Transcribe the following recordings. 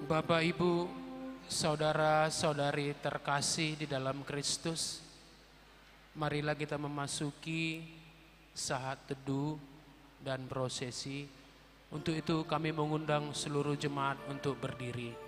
Bapak, Ibu, saudara-saudari terkasih di dalam Kristus, marilah kita memasuki saat teduh dan prosesi. Untuk itu kami mengundang seluruh jemaat untuk berdiri.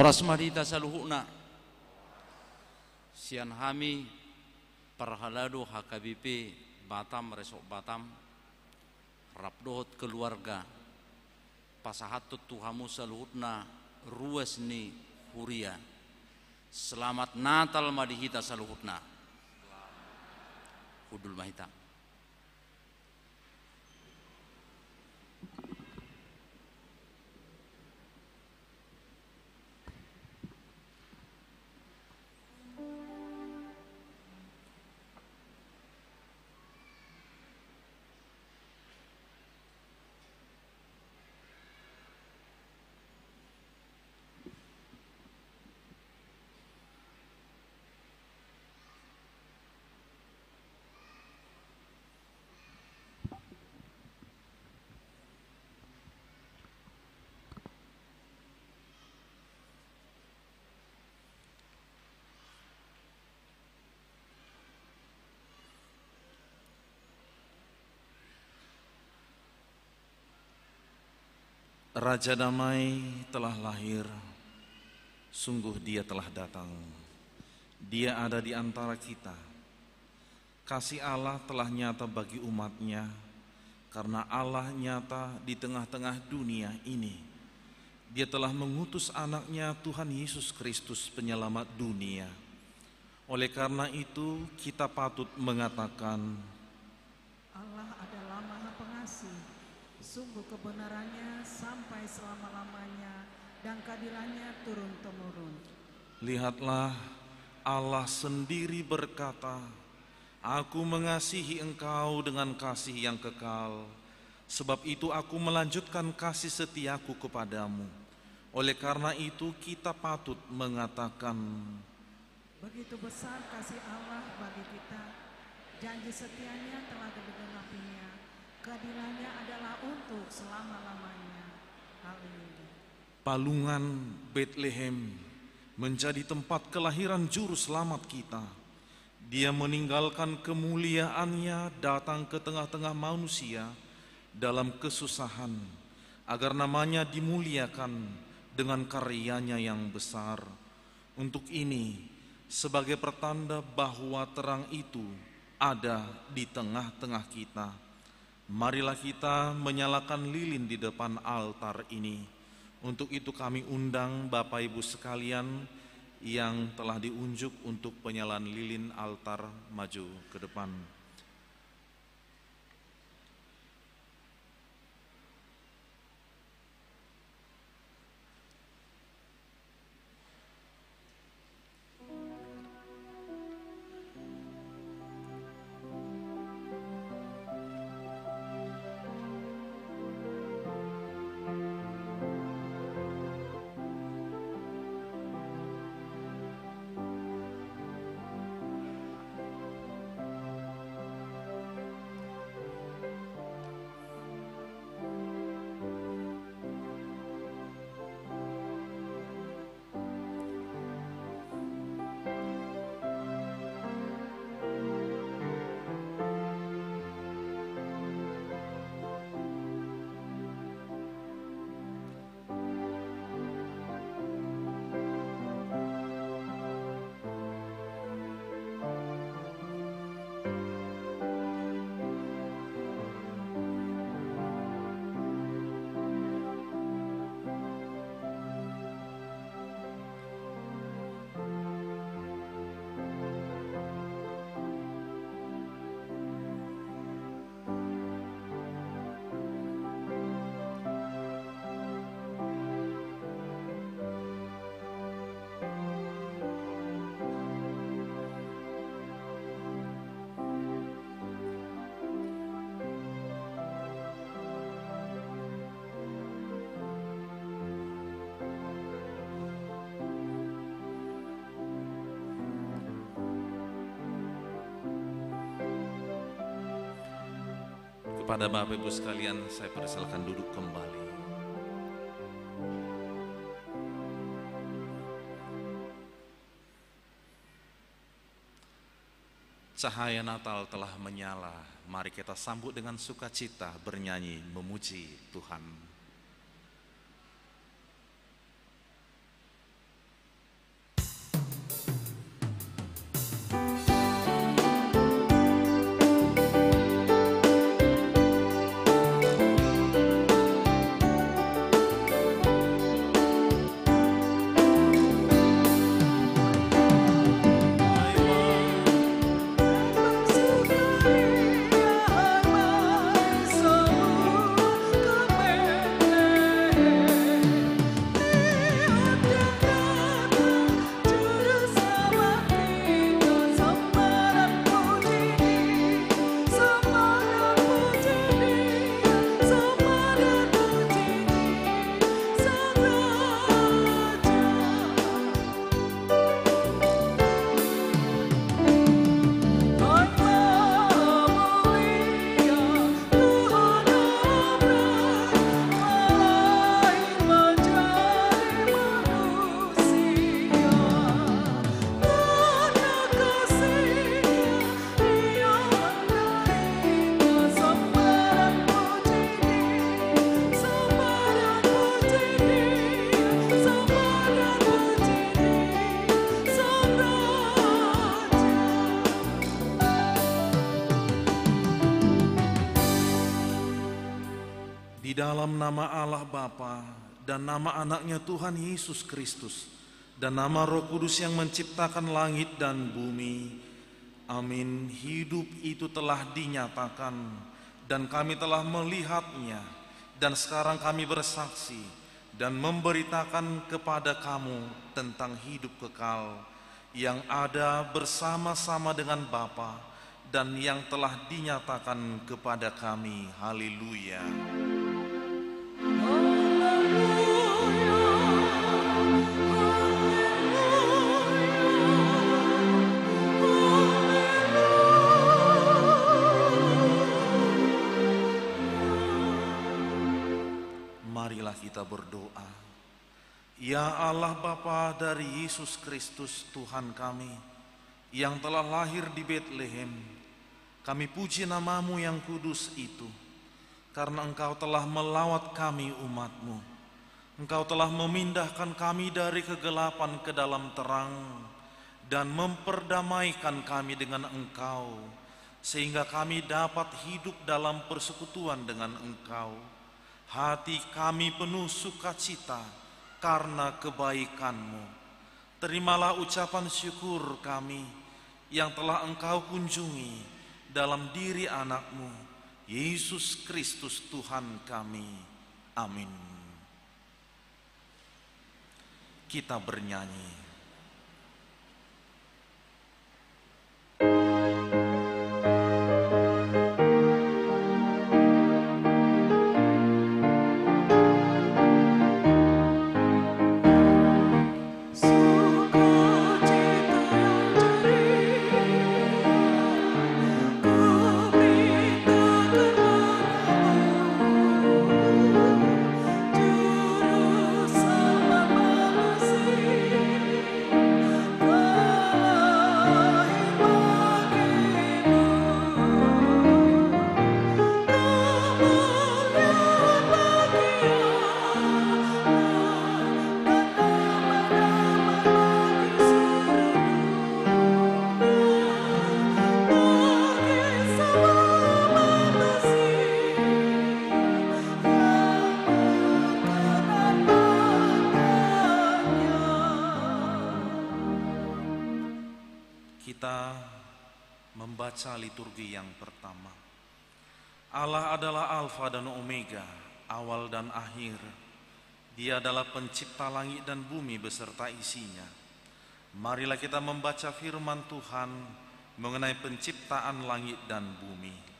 Horas madita saluhuna sian hami parhaladu HKBP Batam Resok Batam rapdohot keluarga pasahatut tuhamu saluhutna ruas ni huria. Selamat Natal madihita saluhutna hudul mahita. Raja Damai telah lahir, sungguh Dia telah datang. Dia ada di antara kita. Kasih Allah telah nyata bagi umatnya, karena Allah nyata di tengah-tengah dunia ini. Dia telah mengutus anaknya Tuhan Yesus Kristus penyelamat dunia. Oleh karena itu kita patut mengatakan, Allah adalah Maha Pengasih, sungguh kebenarannya sampai selama-lamanya dan keadilannya turun-temurun. lihatlah, Allah sendiri berkata, Aku mengasihi engkau dengan kasih yang kekal, sebab itu aku melanjutkan kasih setiaku kepadamu. Oleh karena itu kita patut mengatakan, Begitu besar kasih Allah bagi kita, janji setianya telah digenapinya, keadilannya adalah untuk selama-lamanya. Haleluya. Palungan Bethlehem menjadi tempat kelahiran juru selamat kita. Dia meninggalkan kemuliaannya datang ke tengah-tengah manusia dalam kesusahan, agar namanya dimuliakan dengan karyanya yang besar. Untuk ini, sebagai pertanda bahwa terang itu ada di tengah-tengah kita, marilah kita menyalakan lilin di depan altar ini. Untuk itu kami undang Bapak Ibu sekalian yang telah diunjuk untuk penyalaan lilin altar maju ke depan. Kepada Bapak Ibu sekalian, saya persilakan duduk kembali. Cahaya Natal telah menyala, mari kita sambut dengan sukacita bernyanyi memuji Tuhan. Di dalam nama Allah Bapa dan nama anaknya Tuhan Yesus Kristus dan nama Roh Kudus yang menciptakan langit dan bumi. Amin. Hidup itu telah dinyatakan dan kami telah melihatnya, dan sekarang kami bersaksi dan memberitakan kepada kamu tentang hidup kekal yang ada bersama-sama dengan Bapa dan yang telah dinyatakan kepada kami. Haleluya. Marilah kita berdoa. Ya Allah Bapa dari Yesus Kristus Tuhan kami yang telah lahir di Betlehem, kami puji nama-Mu yang kudus itu, karena Engkau telah melawat kami umat-Mu. Engkau telah memindahkan kami dari kegelapan ke dalam terang dan memperdamaikan kami dengan Engkau, sehingga kami dapat hidup dalam persekutuan dengan Engkau. Hati kami penuh sukacita karena kebaikan-Mu. Terimalah ucapan syukur kami yang telah Engkau kunjungi dalam diri anak-Mu, Yesus Kristus Tuhan kami. Amin. Kita bernyanyi. Kita membaca liturgi yang pertama. Allah adalah Alfa dan Omega, awal dan akhir. Dia adalah pencipta langit dan bumi beserta isinya. Marilah kita membaca firman Tuhan mengenai penciptaan langit dan bumi.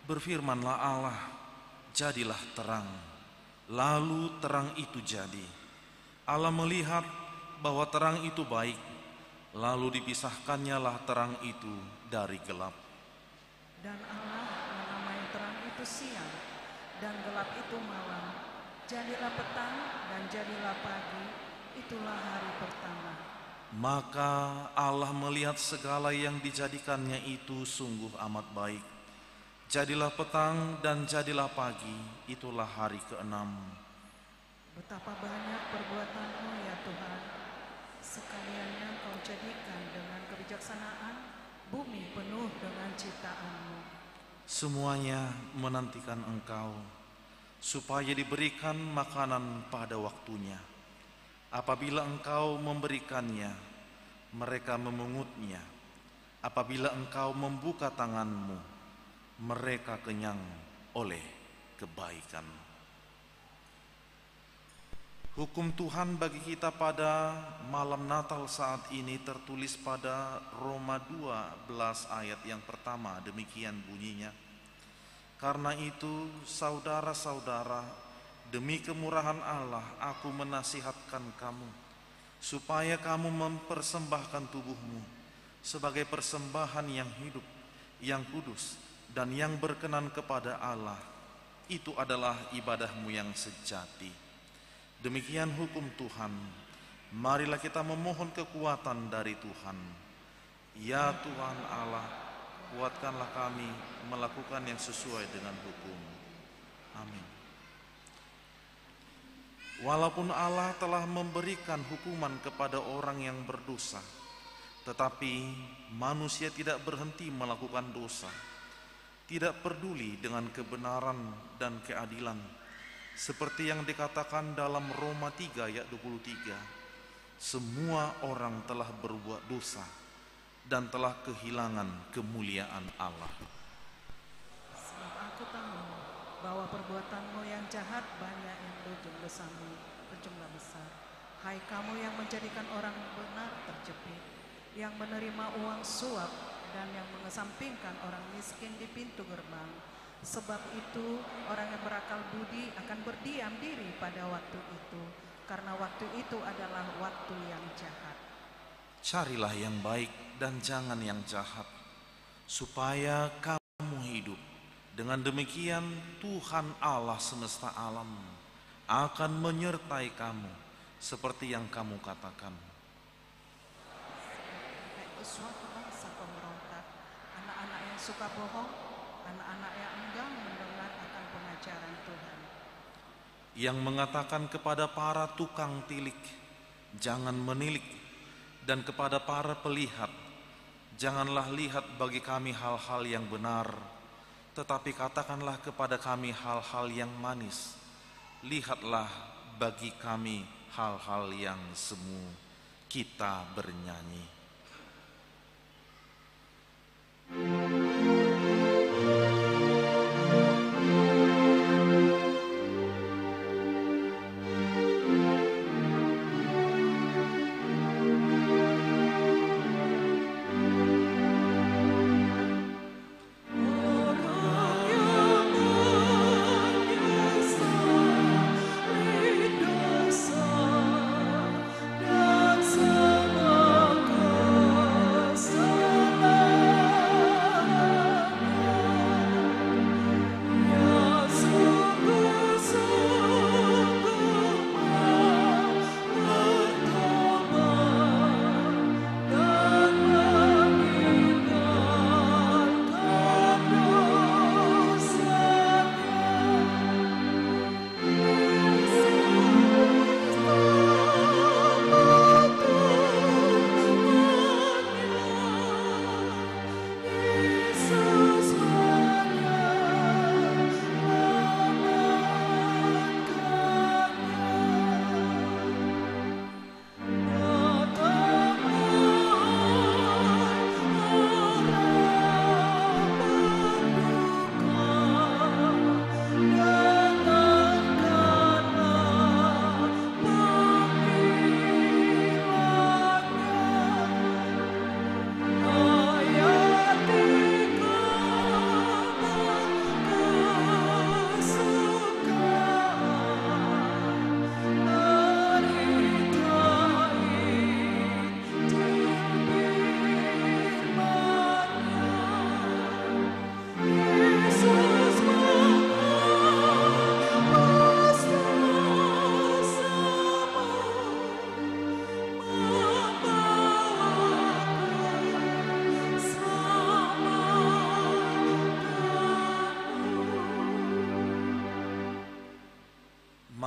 Berfirmanlah Allah, jadilah terang. Lalu terang itu jadi. Allah melihat bahwa terang itu baik, lalu dipisahkannya lah terang itu dari gelap. Dan Allah menamai terang itu siang, dan gelap itu malam. Jadilah petang dan jadilah pagi, itulah hari pertama. Maka Allah melihat segala yang dijadikannya itu sungguh amat baik. Jadilah petang dan jadilah pagi, itulah hari ke-6. Betapa banyak perbuatanmu ya Tuhan, sekaliannya Kau jadikan dengan kebijaksanaan, bumi penuh dengan ciptaanmu. Semuanya menantikan Engkau, supaya diberikan makanan pada waktunya. Apabila Engkau memberikannya, mereka memungutnya. Apabila Engkau membuka tanganmu, mereka kenyang oleh kebaikan. Hukum Tuhan bagi kita pada malam Natal saat ini tertulis pada Roma 12 ayat yang pertama, demikian bunyinya. Karena itu, saudara-saudara, demi kemurahan Allah aku menasihatkan kamu, supaya kamu mempersembahkan tubuhmu sebagai persembahan yang hidup, yang kudus, dan yang berkenan kepada Allah. Itu adalah ibadahmu yang sejati. Demikian hukum Tuhan. Marilah kita memohon kekuatan dari Tuhan. Ya Tuhan Allah, kuatkanlah kami melakukan yang sesuai dengan hukum. Amin. Walaupun Allah telah memberikan hukuman kepada orang yang berdosa, tetapi manusia tidak berhenti melakukan dosa, tidak peduli dengan kebenaran dan keadilan, seperti yang dikatakan dalam Roma 3 ayat 23, semua orang telah berbuat dosa dan telah kehilangan kemuliaan Allah. Sebab aku tahu bahwa perbuatanmu yang jahat banyak yang berjumlah besar. Hai kamu yang menjadikan orang benar terjepit, yang menerima uang suap dan yang mengesampingkan orang miskin di pintu gerbang. Sebab itu orang yang berakal budi akan berdiam diri pada waktu itu, karena waktu itu adalah waktu yang jahat. Carilah yang baik dan jangan yang jahat, supaya kamu hidup. Dengan demikian Tuhan Allah semesta alam akan menyertai kamu seperti yang kamu katakan. Yaitu suatu bangsa pemberontak, anak-anak yang suka bohong, anak-anak yang enggan mendengar akan pengajaran Tuhan. Yang mengatakan kepada para tukang tilik, jangan menilik, dan kepada para pelihat, janganlah lihat bagi kami hal-hal yang benar, tetapi katakanlah kepada kami hal-hal yang manis. Lihatlah bagi kami hal-hal yang semu. Kita bernyanyi.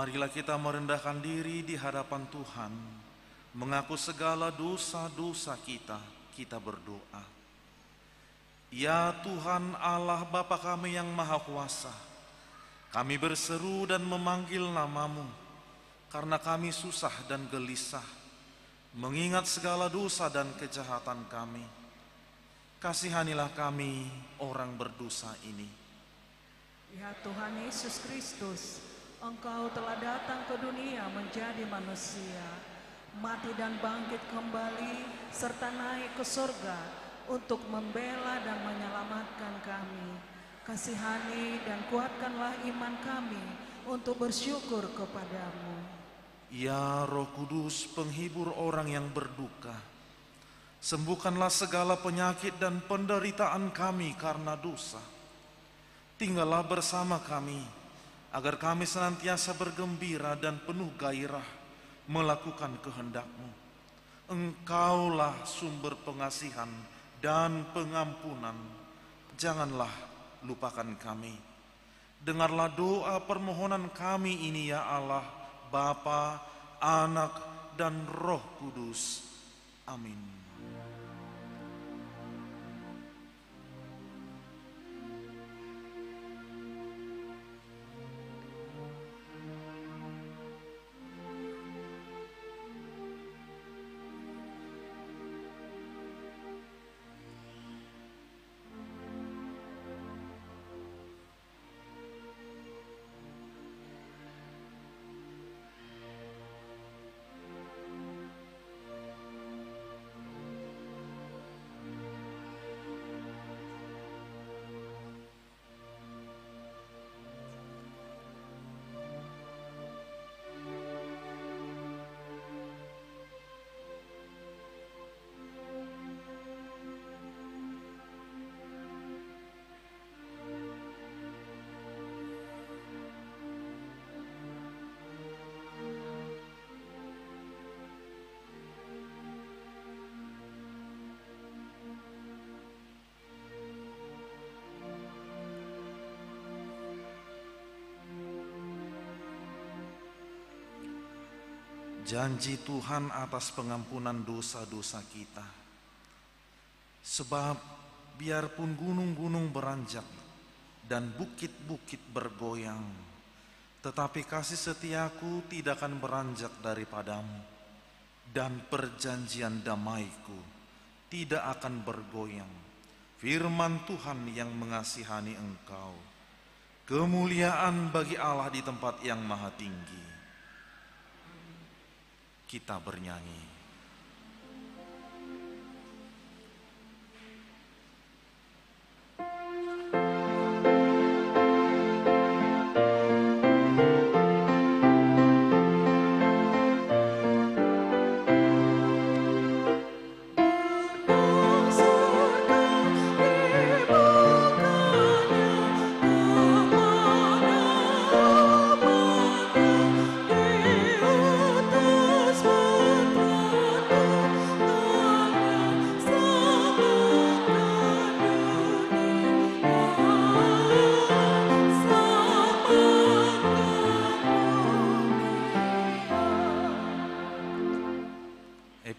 Marilah kita merendahkan diri di hadapan Tuhan, mengaku segala dosa-dosa kita, kita berdoa. Ya Tuhan Allah Bapa kami yang Maha Kuasa, kami berseru dan memanggil nama-Mu, karena kami susah dan gelisah, mengingat segala dosa dan kejahatan kami. Kasihanilah kami orang berdosa ini. Ya Tuhan Yesus Kristus, Engkau telah datang ke dunia menjadi manusia, mati dan bangkit kembali, serta naik ke surga untuk membela dan menyelamatkan kami. Kasihani dan kuatkanlah iman kami untuk bersyukur kepadamu. Ya Roh Kudus, penghibur orang yang berduka, sembuhkanlah segala penyakit dan penderitaan kami karena dosa. Tinggallah bersama kami, agar kami senantiasa bergembira dan penuh gairah melakukan kehendak-Mu. Engkaulah sumber pengasihan dan pengampunan. Janganlah lupakan kami. Dengarlah doa permohonan kami ini ya Allah, Bapa, Anak, dan Roh Kudus. Amin. Janji Tuhan atas pengampunan dosa-dosa kita. Sebab biarpun gunung-gunung beranjak dan bukit-bukit bergoyang, tetapi kasih setiaku tidak akan beranjak daripadamu, dan perjanjian damaiku tidak akan bergoyang. Firman Tuhan yang mengasihani engkau. Kemuliaan bagi Allah di tempat yang maha tinggi. Kita bernyanyi.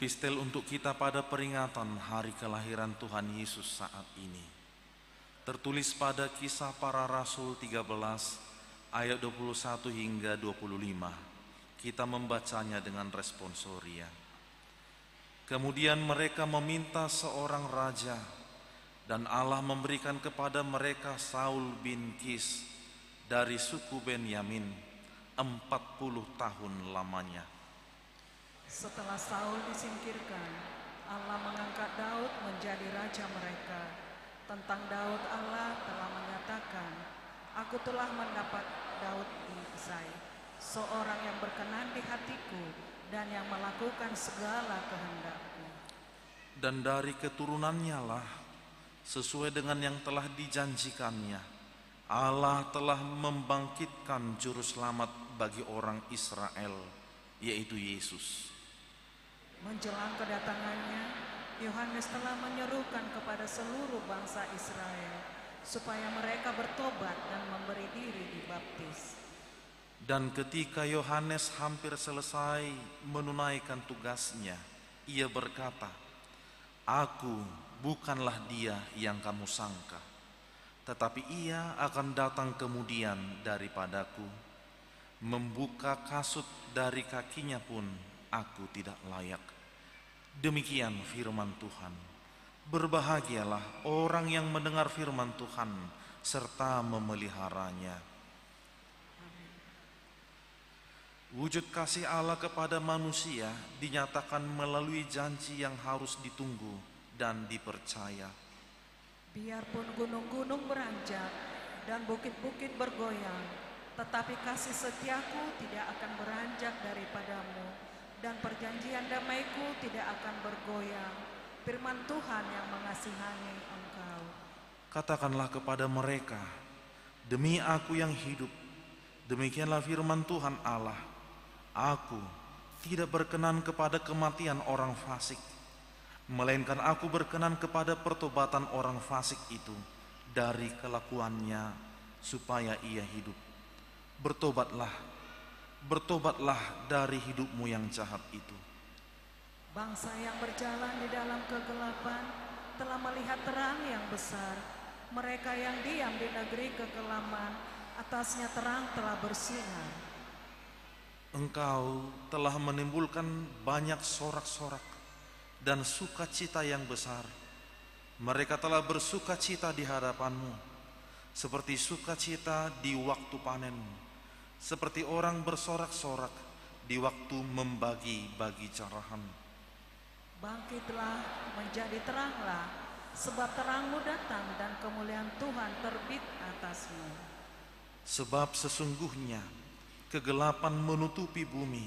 Epistel untuk kita pada peringatan hari kelahiran Tuhan Yesus saat ini. Tertulis pada Kisah Para Rasul 13 ayat 21 hingga 25. Kita membacanya dengan responsoria. Kemudian mereka meminta seorang raja, dan Allah memberikan kepada mereka Saul bin Kis dari suku Benyamin 40 tahun lamanya. Setelah Saul disingkirkan, Allah mengangkat Daud menjadi raja mereka. Tentang Daud Allah telah menyatakan, Aku telah mendapat Daud bin Isai, seorang yang berkenan di hatiku dan yang melakukan segala kehendakku. Dan dari keturunannya lah, sesuai dengan yang telah dijanjikannya, Allah telah membangkitkan juru selamat bagi orang Israel, yaitu Yesus. Menjelang kedatangannya, Yohanes telah menyerukan kepada seluruh bangsa Israel supaya mereka bertobat dan memberi diri dibaptis. Dan ketika Yohanes hampir selesai menunaikan tugasnya, ia berkata, "Aku bukanlah dia yang kamu sangka, tetapi ia akan datang kemudian daripadaku. Membuka kasut dari kakinya pun aku tidak layak." Demikian firman Tuhan. Berbahagialah orang yang mendengar firman Tuhan serta memeliharanya. Wujud kasih Allah kepada manusia dinyatakan melalui janji yang harus ditunggu dan dipercaya. Biarpun gunung-gunung beranjak dan bukit-bukit bergoyang, tetapi kasih setiaku tidak akan beranjak daripadamu, dan perjanjian damaiku tidak akan bergoyang. Firman Tuhan yang mengasihani engkau. Katakanlah kepada mereka, "Demi aku yang hidup, demikianlah firman Tuhan Allah, aku tidak berkenan kepada kematian orang fasik, melainkan aku berkenan kepada pertobatan orang fasik itu dari kelakuannya supaya ia hidup. Bertobatlah, bertobatlah dari hidupmu yang jahat itu." Bangsa yang berjalan di dalam kegelapan telah melihat terang yang besar. Mereka yang diam di negeri kekelaman, atasnya terang telah bersinar. Engkau telah menimbulkan banyak sorak-sorak dan sukacita yang besar. Mereka telah bersukacita di hadapanmu, seperti sukacita di waktu panen, seperti orang bersorak-sorak di waktu membagi-bagi carahan. Bangkitlah, menjadi teranglah, sebab terangmu datang dan kemuliaan Tuhan terbit atasmu. Sebab sesungguhnya kegelapan menutupi bumi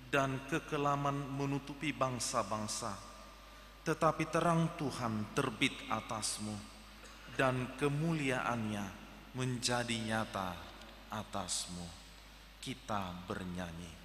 dan kekelaman menutupi bangsa-bangsa, tetapi terang Tuhan terbit atasmu dan kemuliaannya menjadi nyata atasmu. Kita bernyanyi.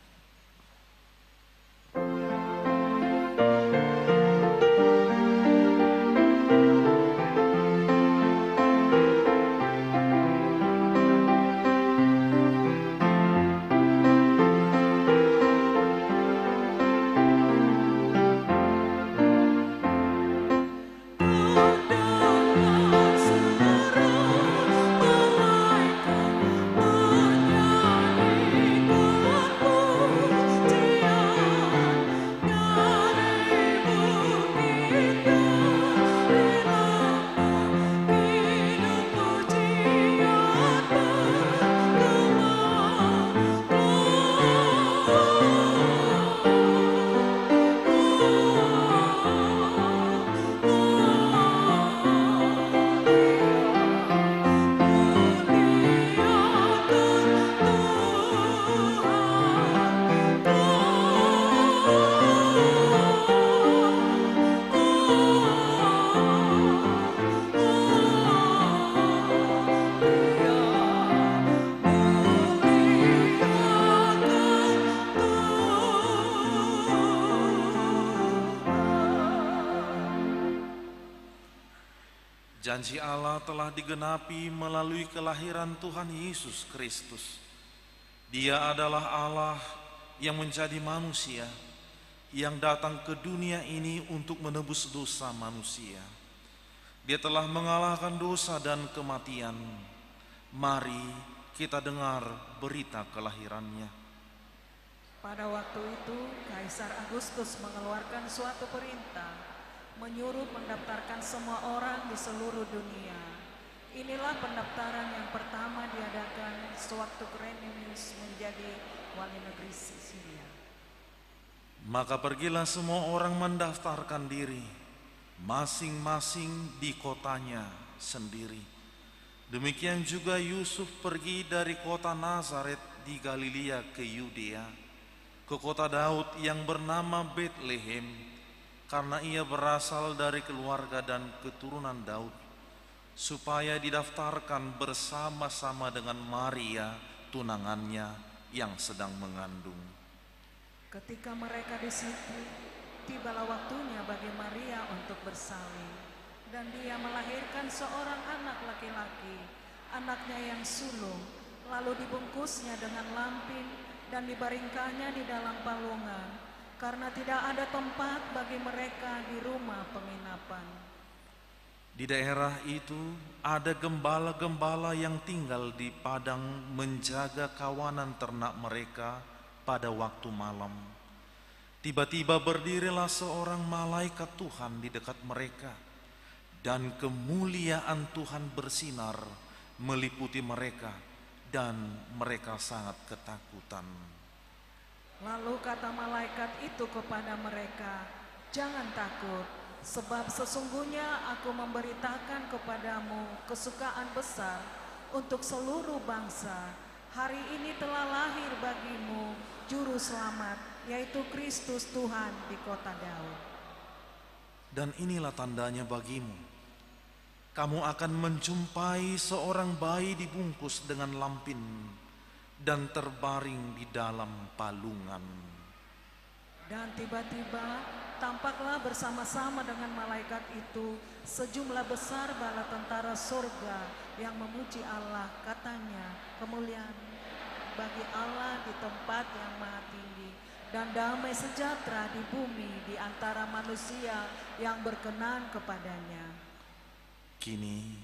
Janji Allah telah digenapi melalui kelahiran Tuhan Yesus Kristus. Dia adalah Allah yang menjadi manusia, yang datang ke dunia ini untuk menebus dosa manusia. Dia telah mengalahkan dosa dan kematian. Mari kita dengar berita kelahirannya. Pada waktu itu, Kaisar Agustus mengeluarkan suatu perintah, menyuruh mendaftarkan semua orang di seluruh dunia. Inilah pendaftaran yang pertama diadakan sewaktu Quirinius menjadi wali negeri Syria. Maka pergilah semua orang mendaftarkan diri, masing-masing di kotanya sendiri. Demikian juga Yusuf pergi dari kota Nazaret di Galilea ke Yudea, ke kota Daud yang bernama Betlehem, karena ia berasal dari keluarga dan keturunan Daud, supaya didaftarkan bersama-sama dengan Maria, tunangannya yang sedang mengandung. Ketika mereka di situ, tibalah waktunya bagi Maria untuk bersalin, dan dia melahirkan seorang anak laki-laki, anaknya yang sulung. lalu dibungkusnya dengan lampin dan dibaringkannya di dalam palungan, karena tidak ada tempat bagi mereka di rumah penginapan. Di daerah itu ada gembala-gembala yang tinggal di padang menjaga kawanan ternak mereka pada waktu malam. Tiba-tiba berdirilah seorang malaikat Tuhan di dekat mereka, dan kemuliaan Tuhan bersinar meliputi mereka, dan mereka sangat ketakutan. Lalu kata malaikat itu kepada mereka, "Jangan takut, sebab sesungguhnya aku memberitakan kepadamu kesukaan besar untuk seluruh bangsa. Hari ini telah lahir bagimu Juru Selamat, yaitu Kristus Tuhan di kota Daud. Dan inilah tandanya bagimu. Kamu akan menjumpai seorang bayi dibungkus dengan lampin dan terbaring di dalam palungan." Dan tiba-tiba tampaklah bersama-sama dengan malaikat itu sejumlah besar bala tentara surga yang memuji Allah, katanya, "Kemuliaan bagi Allah di tempat yang maha tinggi, dan damai sejahtera di bumi di antara manusia yang berkenan kepadanya." Kini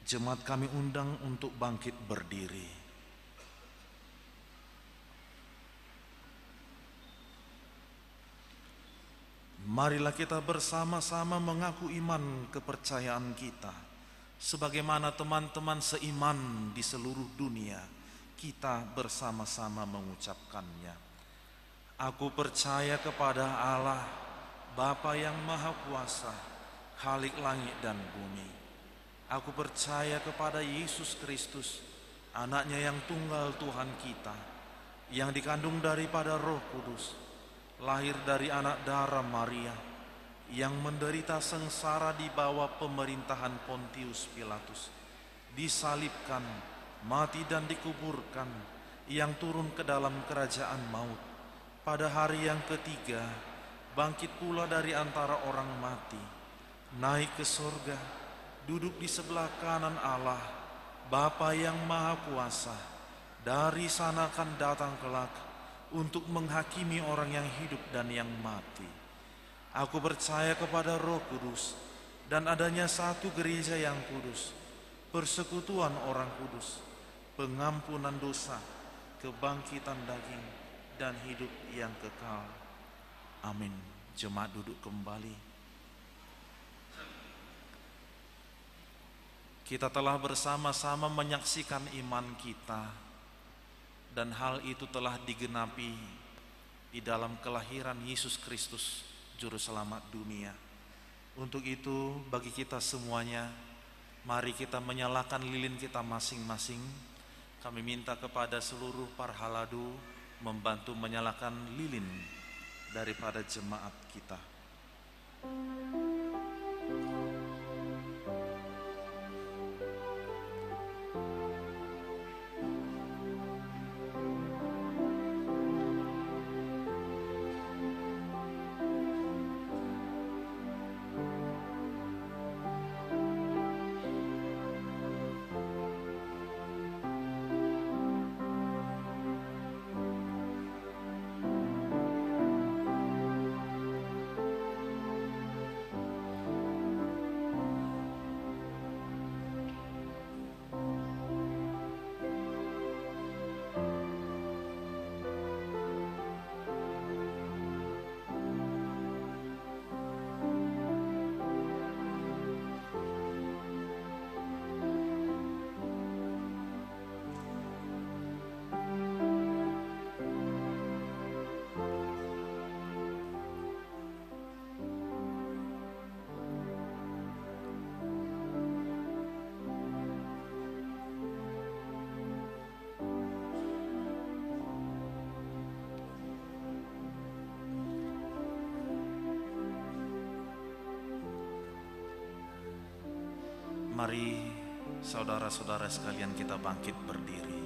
jemaat kami undang untuk bangkit berdiri. Marilah kita bersama-sama mengaku iman kepercayaan kita. Sebagaimana teman-teman seiman di seluruh dunia, kita bersama-sama mengucapkannya. Aku percaya kepada Allah, Bapa yang Maha Kuasa, Khalik langit dan bumi. Aku percaya kepada Yesus Kristus, anaknya yang tunggal Tuhan kita, yang dikandung daripada Roh Kudus, lahir dari anak darah Maria, yang menderita sengsara di bawah pemerintahan Pontius Pilatus, disalibkan, mati dan dikuburkan, yang turun ke dalam kerajaan maut, pada hari yang ketiga bangkit pula dari antara orang mati, naik ke surga, duduk di sebelah kanan Allah, Bapa yang Maha Kuasa. Dari sana akan datang kelak untuk menghakimi orang yang hidup dan yang mati. Aku percaya kepada Roh Kudus dan adanya satu gereja yang kudus, persekutuan orang kudus, pengampunan dosa, kebangkitan daging, dan hidup yang kekal. Amin. Jemaat duduk kembali. Kita telah bersama-sama menyaksikan iman kita, dan hal itu telah digenapi di dalam kelahiran Yesus Kristus, Juru Selamat dunia. Untuk itu, bagi kita semuanya, mari kita menyalakan lilin kita masing-masing. Kami minta kepada seluruh parhaladu membantu menyalakan lilin daripada jemaat kita. Mari saudara-saudara sekalian kita bangkit berdiri.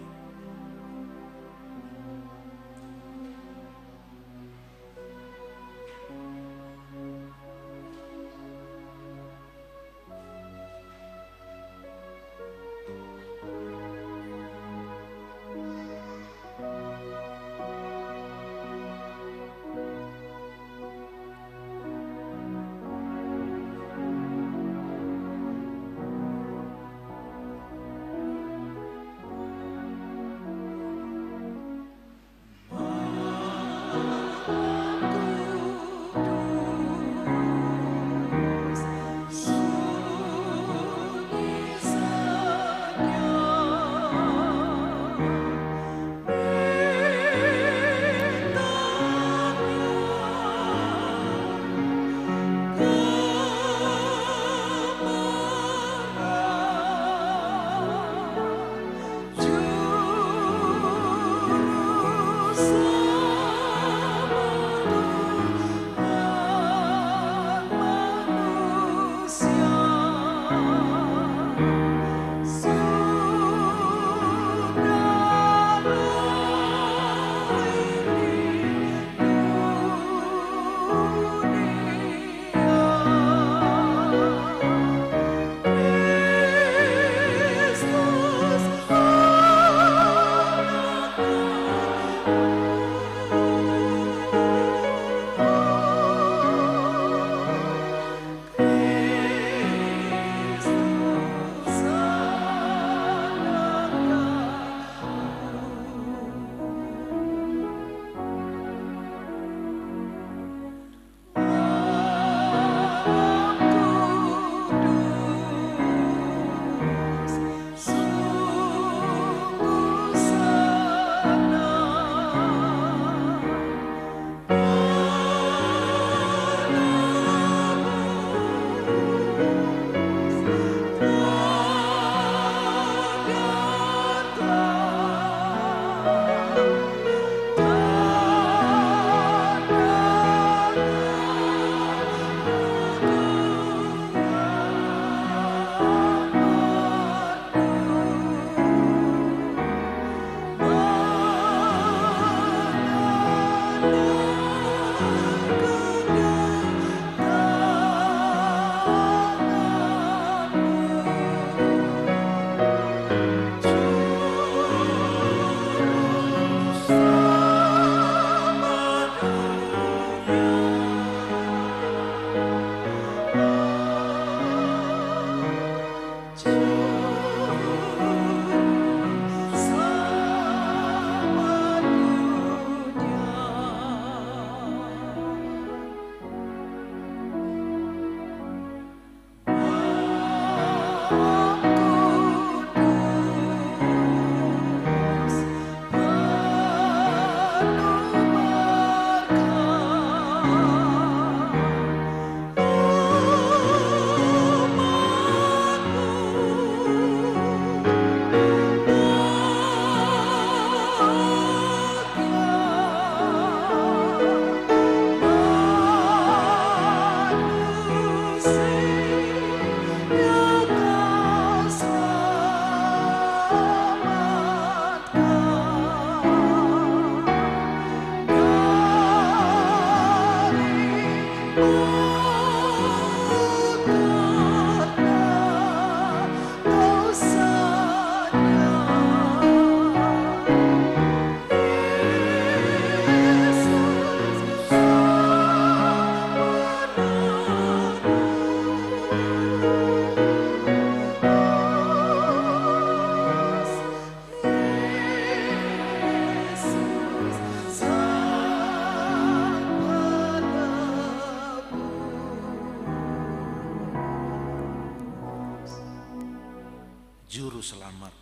Juru selamat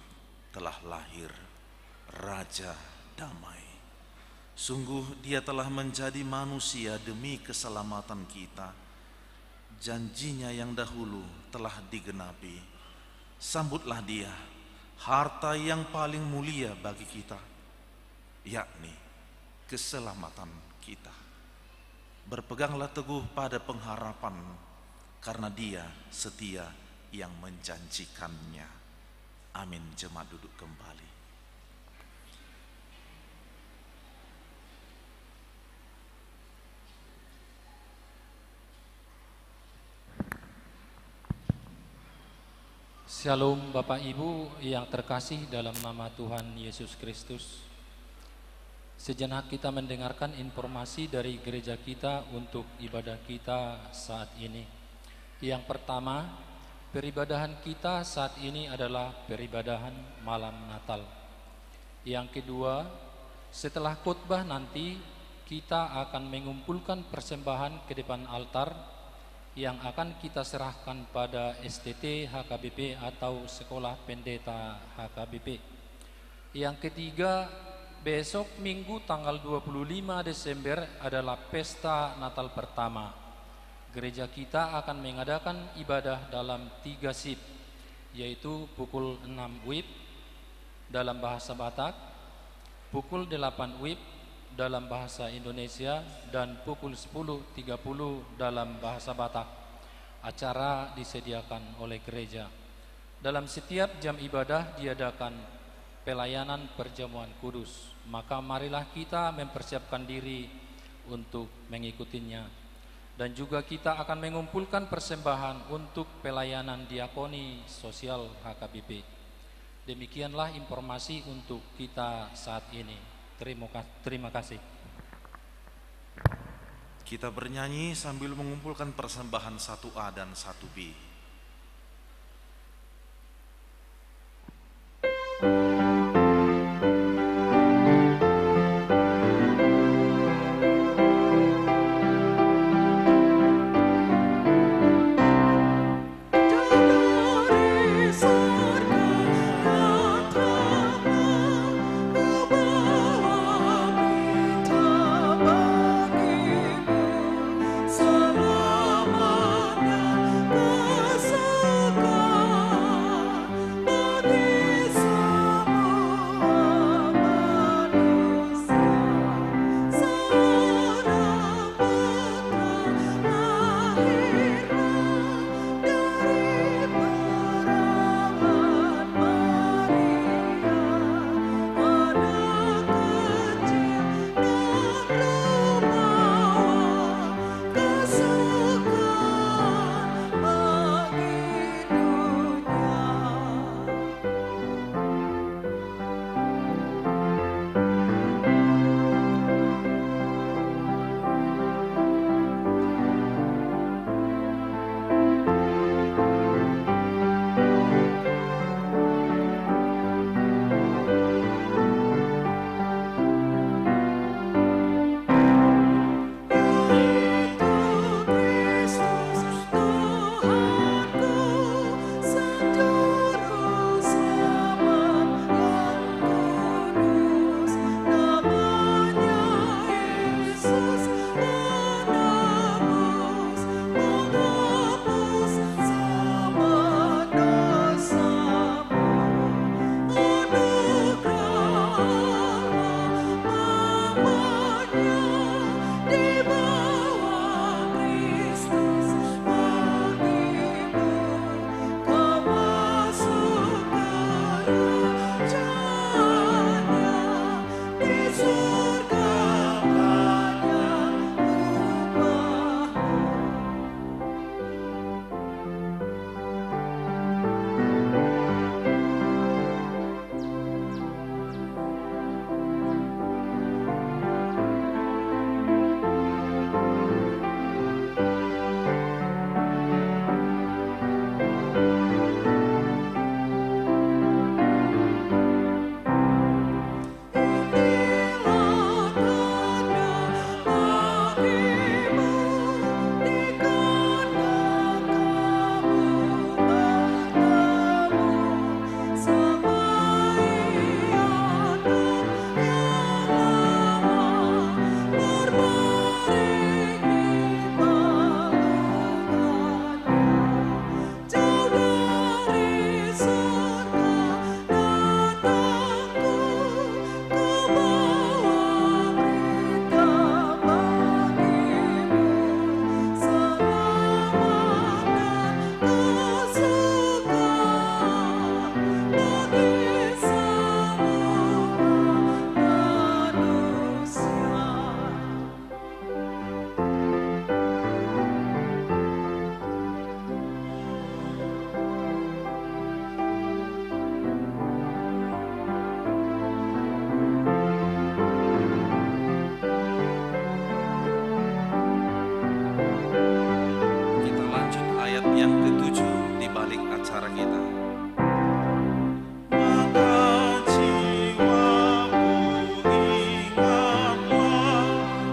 telah lahir, Raja Damai. Sungguh dia telah menjadi manusia demi keselamatan kita. Janjinya yang dahulu telah digenapi. Sambutlah dia, harta yang paling mulia bagi kita, yakni keselamatan kita. Berpeganglah teguh pada pengharapan, karena dia setia yang menjanjikannya. Amin. Jemaat duduk kembali. Shalom Bapak Ibu yang terkasih dalam nama Tuhan Yesus Kristus. Sejenak kita mendengarkan informasi dari gereja kita untuk ibadah kita saat ini. Yang pertama, peribadahan kita saat ini adalah peribadahan malam Natal. Yang kedua, setelah khotbah nanti kita akan mengumpulkan persembahan ke depan altar yang akan kita serahkan pada STT HKBP atau Sekolah Pendeta HKBP. Yang ketiga, besok Minggu tanggal 25 Desember adalah pesta Natal pertama. Gereja kita akan mengadakan ibadah dalam 3 shift, yaitu pukul 6 WIB dalam bahasa Batak, pukul 8 WIB dalam bahasa Indonesia, dan pukul 10.30 dalam bahasa Batak. Acara disediakan oleh gereja. Dalam setiap jam ibadah diadakan pelayanan perjamuan kudus. Maka marilah kita mempersiapkan diri untuk mengikutinya. Dan juga kita akan mengumpulkan persembahan untuk pelayanan diakoni sosial HKBP. Demikianlah informasi untuk kita saat ini. Terima kasih. Kita bernyanyi sambil mengumpulkan persembahan 1A dan 1B. Selamanya ayat yang ke-7 di balik acara kita. Maka jiwaku ingatlah,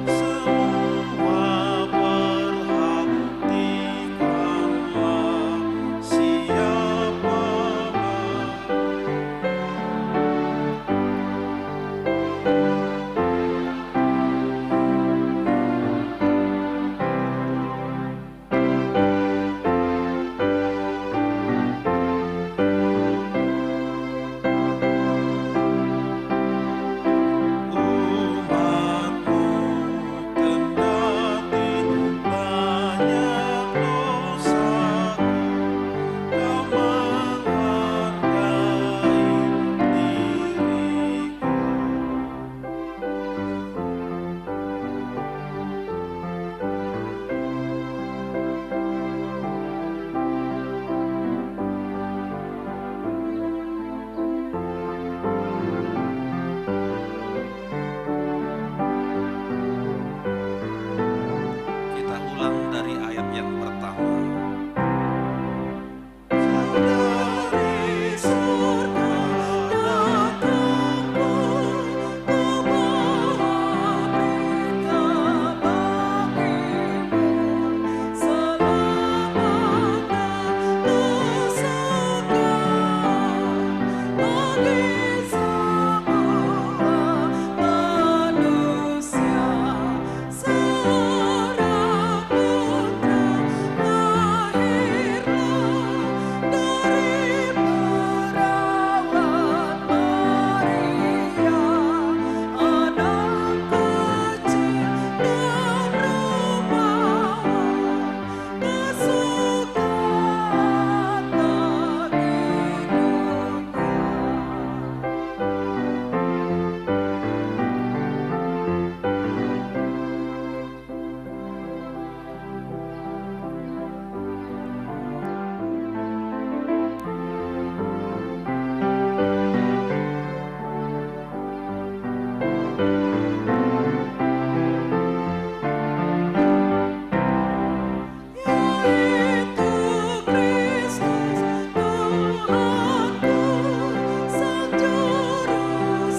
semua perhatikanlah siapa umatmu, kendati banyak dosaku, kau menghargai diriku. Kita ulang dari ayat yang pertama. Dari surga datangku, ku bawa berita bagimu, selamat datang surga bagi semua manusia. Seorang putra lahirlah dari perawan Maria, anak kecil dan rupawan, kesukaan bagi dunia. Yaitu Kristus Tuhanku, Sang Juru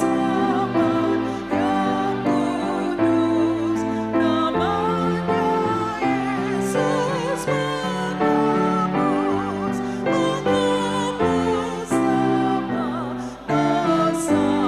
Selamat yang kudus, namanya Yesus menebus, menghapus semua dosamu.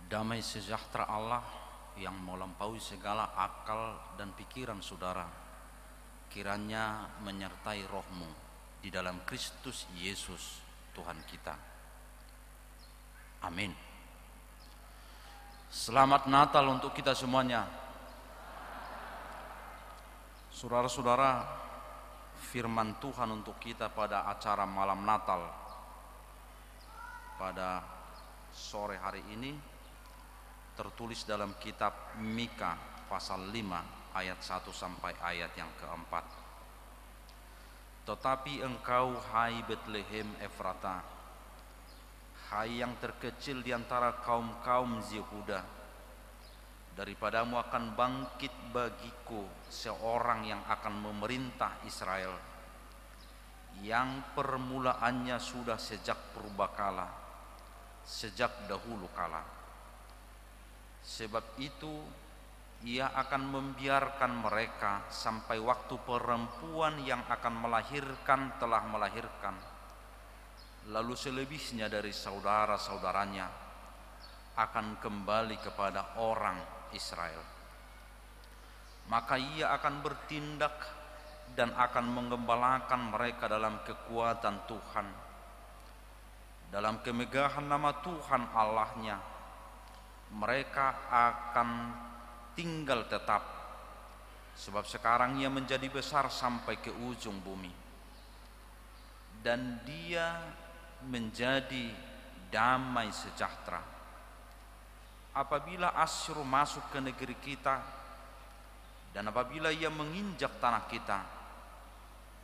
Damai sejahtera Allah yang melampaui segala akal dan pikiran saudara, kiranya menyertai rohmu di dalam Kristus Yesus Tuhan kita. Amin. Selamat Natal untuk kita semuanya. Saudara-saudara, firman Tuhan untuk kita pada acara malam Natal pada sore hari ini tertulis dalam kitab Mika pasal 5 ayat 1 sampai ayat yang keempat. Tetapi engkau, hai Betlehem Efrata, hai yang terkecil di antara kaum-kaum Yehuda, daripadamu akan bangkit bagiku seorang yang akan memerintah Israel, yang permulaannya sudah sejak purbakala, sejak dahulu kala. Sebab itu Ia akan membiarkan mereka sampai waktu perempuan yang akan melahirkan telah melahirkan. Lalu selebihnya dari saudara-saudaranya akan kembali kepada orang Israel. Maka Ia akan bertindak dan akan menggembalakan mereka dalam kekuatan Tuhan, dalam kemegahan nama Tuhan Allahnya. Mereka akan tinggal tetap, sebab sekarang Ia menjadi besar sampai ke ujung bumi, dan Dia menjadi damai sejahtera. Apabila Asyur masuk ke negeri kita, dan apabila ia menginjak tanah kita,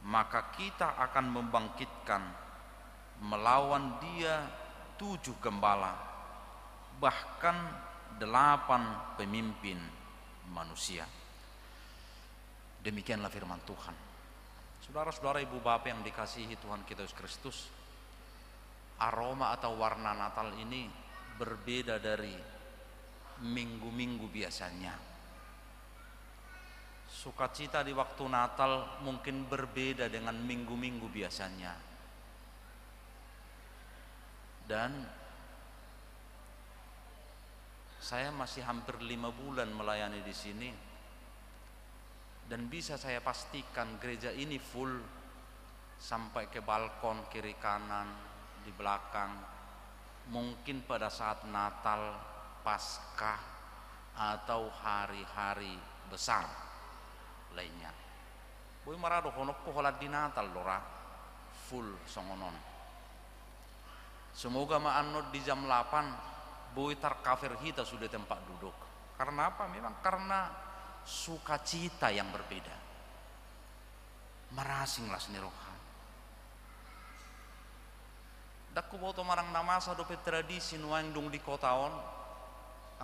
maka kita akan membangkitkan melawan dia 7 gembala, bahkan 8 pemimpin manusia. Demikianlah firman Tuhan. Saudara-saudara, ibu bapak yang dikasihi Tuhan kita Yesus Kristus, aroma atau warna Natal ini berbeda dari minggu-minggu biasanya. Sukacita di waktu Natal mungkin berbeda dengan minggu-minggu biasanya. Dan saya masih hampir 5 bulan melayani di sini, dan bisa saya pastikan gereja ini full sampai ke balkon kiri kanan, di belakang. Mungkin pada saat Natal, Paskah, atau hari-hari besar lainnya. Boy marado honok ko holat di Natal lora full songonon. Semoga maanod di jam 8 boy tarkafir kita sudah tempat duduk. Karena apa? Memang karena sukacita yang berbeda. Marasinglah senirohan. Dakku boto marang namasa dope tradisi nuang dong di kotaon.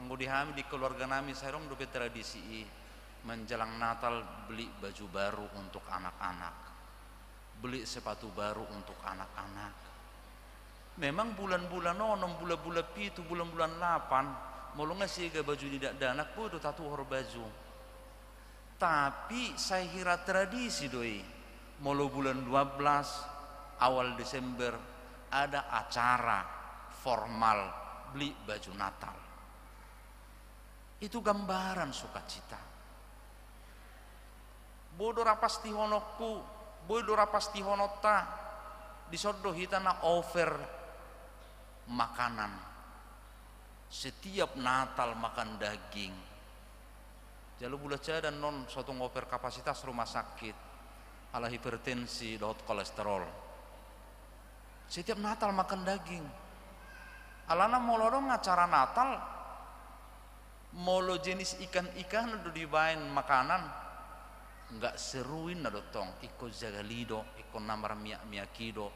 Anggo dihami di keluarga nami sarong dope tradisi menjelang Natal beli baju baru untuk anak-anak, beli sepatu baru untuk anak-anak. Memang bulan-bulan 6, bulan-bulan 7, bulan-bulan 8 mau ngasih ke baju tidak danak bodo tatu hor baju. Tapi saya kira tradisi doi, mau bulan 12 awal Desember ada acara formal beli baju Natal. Itu gambaran sukacita. Bodo rapasti honokku, bodo rapasti honota, disodo hitana offer makanan. Setiap Natal makan daging. Jalu bulat dan non suatu ngoper kapasitas rumah sakit, ala hipertensi, dot kolesterol. Setiap Natal makan daging. Alana molodong acara Natal, molo jenis ikan-ikan udah dibain makanan. Enggak seruin na dotong iko jagalido, iko namar miyakido.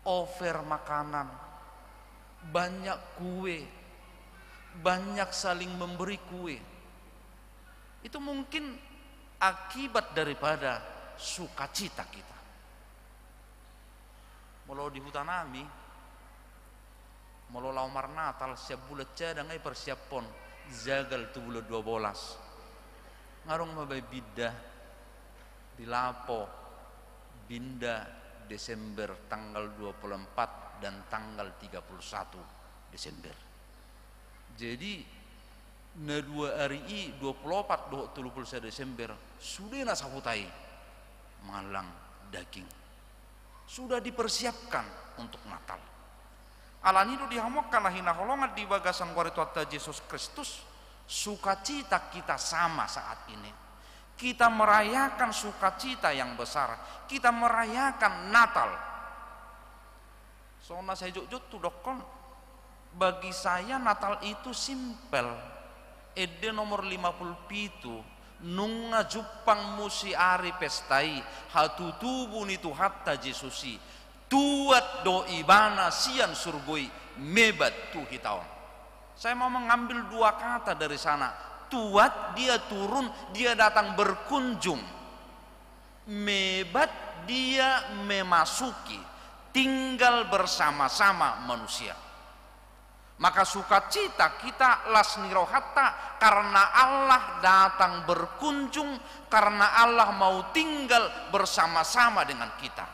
Offer makanan, banyak kue, banyak saling memberi kue. Itu mungkin akibat daripada sukacita kita. Molo di hutan nami, molo laumar Natal siap bulat cadang ay persiapon jagal tu bulat 12. Ngarong mabay bidah di Lapo Binda Desember tanggal 24 dan tanggal 31 Desember. Jadi na 2 hari 24 31 Desember sudah nasahutai malang daging. Sudah dipersiapkan untuk Natal. Alanido dihamokkan lahina holongan di bagasan warituata Yesus Kristus. Sukacita kita sama saat ini. Kita merayakan sukacita yang besar. Kita merayakan Natal. Soalnya saya jujur tuh dokon, bagi saya Natal itu simpel. Ede nomor 57 nunga jupang musi ari pestai hatutubu nitu hatta Jesusi tuat do ibana sian surgoi mebat tu hitaon. Saya mau mengambil 2 kata dari sana. Tuat dia turun, dia datang berkunjung. Mebat dia memasuki, tinggal bersama-sama manusia. Maka sukacita kita lasnirohata karena Allah datang berkunjung, karena Allah mau tinggal bersama-sama dengan kita.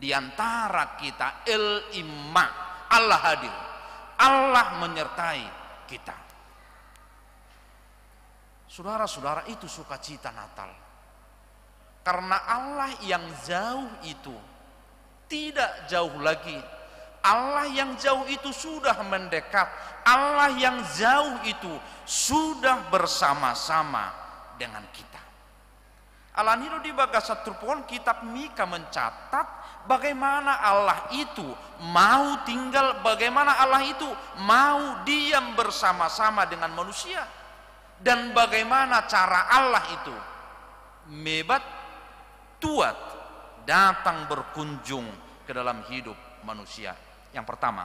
Di antara kita el-imma, Allah hadir, Allah menyertai kita. Saudara-saudara, itu sukacita Natal. Karena Allah yang jauh itu tidak jauh lagi. Allah yang jauh itu sudah mendekat. Allah yang jauh itu sudah bersama-sama dengan kita. Alanido di bagasa turpon kitab Mika mencatat bagaimana Allah itu mau tinggal, bagaimana Allah itu mau diam bersama-sama dengan manusia, dan bagaimana cara Allah itu mebat tuat datang berkunjung ke dalam hidup manusia. Yang pertama,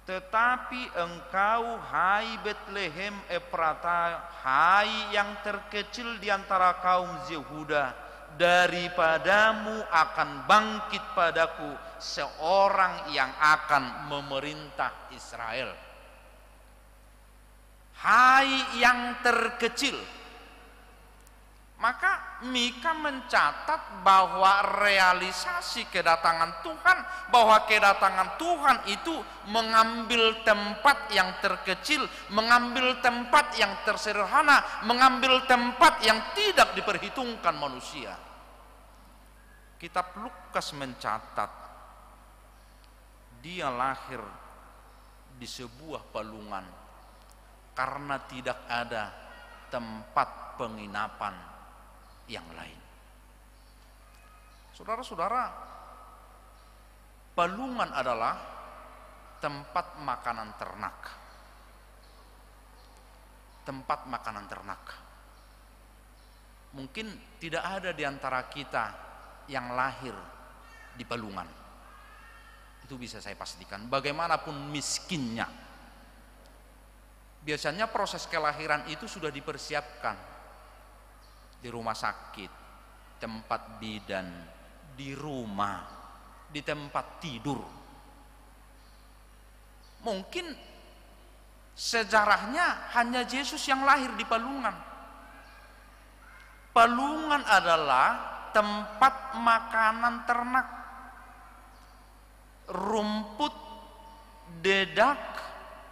tetapi engkau hai Betlehem Efrata, hai yang terkecil di antara kaum Yehuda, daripadamu akan bangkit padaku seorang yang akan memerintah Israel. Hai yang terkecil. Maka Mika mencatat bahwa realisasi kedatangan Tuhan, bahwa kedatangan Tuhan itu mengambil tempat yang terkecil, mengambil tempat yang tersederhana, mengambil tempat yang tidak diperhitungkan manusia. Kitab Lukas mencatat dia lahir di sebuah palungan karena tidak ada tempat penginapan yang lain. Saudara-saudara, palungan adalah tempat makanan ternak. Tempat makanan ternak. Mungkin tidak ada di antara kita yang lahir di palungan. Itu bisa saya pastikan. Bagaimanapun miskinnya, biasanya proses kelahiran itu sudah dipersiapkan. Di rumah sakit, tempat bidan, di rumah, di tempat tidur. Mungkin sejarahnya hanya Yesus yang lahir di palungan. Palungan adalah tempat makanan ternak. Rumput, dedak,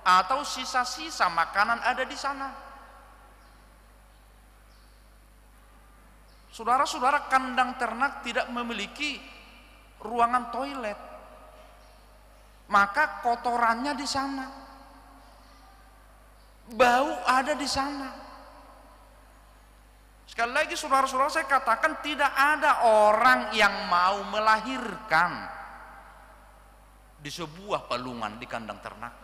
atau sisa-sisa makanan ada di sana. Saudara-saudara, kandang ternak tidak memiliki ruangan toilet, maka kotorannya di sana, bau ada di sana. Sekali lagi saudara-saudara, saya katakan tidak ada orang yang mau melahirkan di sebuah palungan di kandang ternak.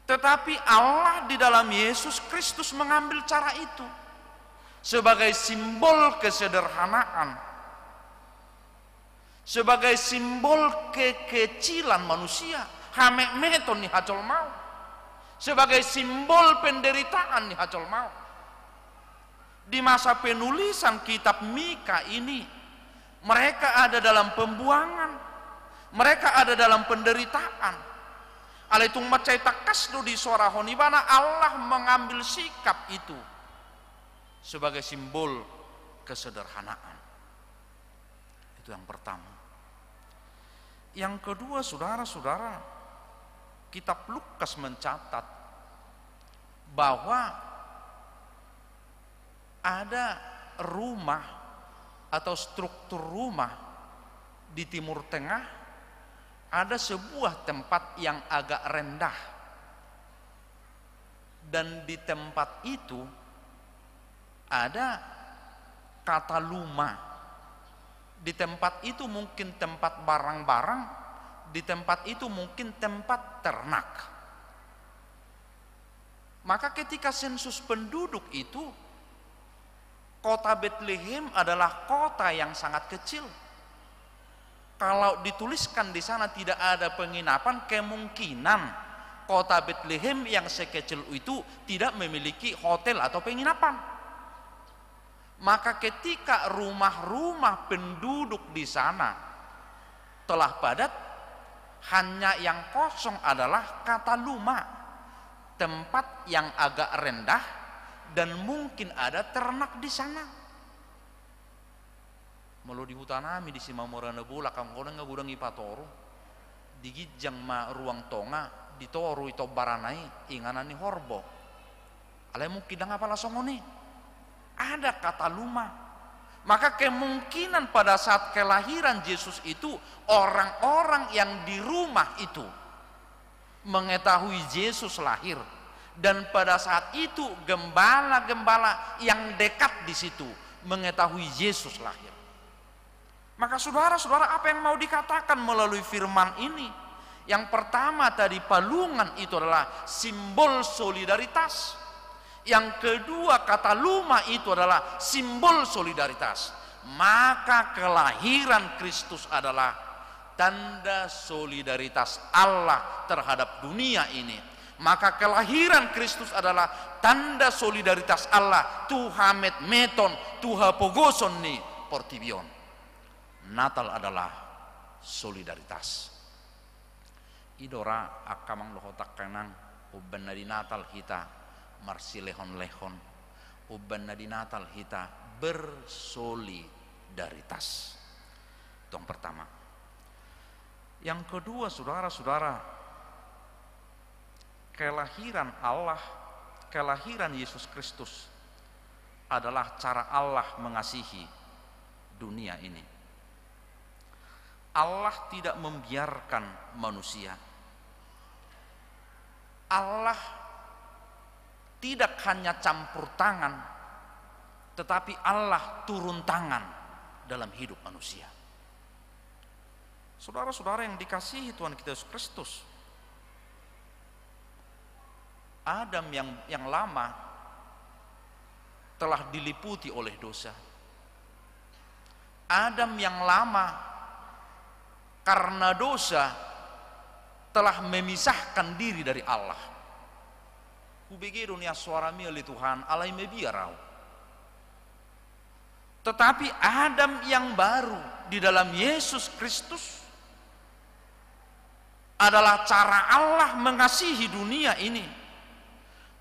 Tetapi Allah di dalam Yesus Kristus mengambil cara itu sebagai simbol kesederhanaan, sebagai simbol kekecilan manusia, hamek meton ni hacol mau, sebagai simbol penderitaan ni hacol mau. Di masa penulisan kitab Mika ini, mereka ada dalam pembuangan, mereka ada dalam penderitaan. Alitung macai takasdo di suara honibana, Allah mengambil sikap itu sebagai simbol kesederhanaan. Itu yang pertama. Yang kedua, saudara-saudara, kitab Lukas mencatat bahwa ada rumah atau struktur rumah di Timur Tengah, ada sebuah tempat yang agak rendah, dan di tempat itu ada kata luma. Di tempat itu mungkin tempat barang-barang, di tempat itu mungkin tempat ternak. Maka ketika sensus penduduk itu, kota Betlehem adalah kota yang sangat kecil. Kalau dituliskan di sana tidak ada penginapan, kemungkinan kota Betlehem yang sekecil itu tidak memiliki hotel atau penginapan. Maka ketika rumah-rumah penduduk di sana telah padat, Hanya yang kosong adalah Kataluma, tempat yang agak rendah dan mungkin ada ternak di sana. Melo di hutan ami di Simamorana bola kam kono ngagudang ipatoro digijang ma ruang tonga ditoru ito baranai inganani horbo. Alai mungkin apa lasongoni ada Kataluma. Maka kemungkinan pada saat kelahiran Yesus itu orang-orang yang di rumah itu mengetahui Yesus lahir, dan pada saat itu gembala-gembala yang dekat di situ mengetahui Yesus lahir. Maka saudara-saudara, apa yang mau dikatakan melalui firman ini? Yang pertama tadi, palungan itu adalah simbol solidaritas. Yang kedua, Kataluma itu adalah simbol solidaritas. Maka kelahiran Kristus adalah tanda solidaritas Allah terhadap dunia ini. Maka kelahiran Kristus adalah tanda solidaritas Allah. Tuhamet meton, Tuha pogoson ni portibion. Natal adalah solidaritas. Idora akamang lohotak kanang uban na di Natal kita marsi lehon-lehon, uban na di Natal kita bersolidaritas. Itu yang pertama. Yang kedua, saudara-saudara, kelahiran Allah, kelahiran Yesus Kristus adalah cara Allah mengasihi dunia ini. Allah tidak membiarkan manusia. Allah tidak hanya campur tangan, tetapi Allah turun tangan dalam hidup manusia. Saudara-saudara yang dikasihi Tuhan kita Yesus Kristus, Adam yang lama telah diliputi oleh dosa. Adam yang lama karena dosa telah memisahkan diri dari Allah. Kubege dunia suara milik Tuhan alai mebiarau. Tetapi Adam yang baru di dalam Yesus Kristus adalah cara Allah mengasihi dunia ini.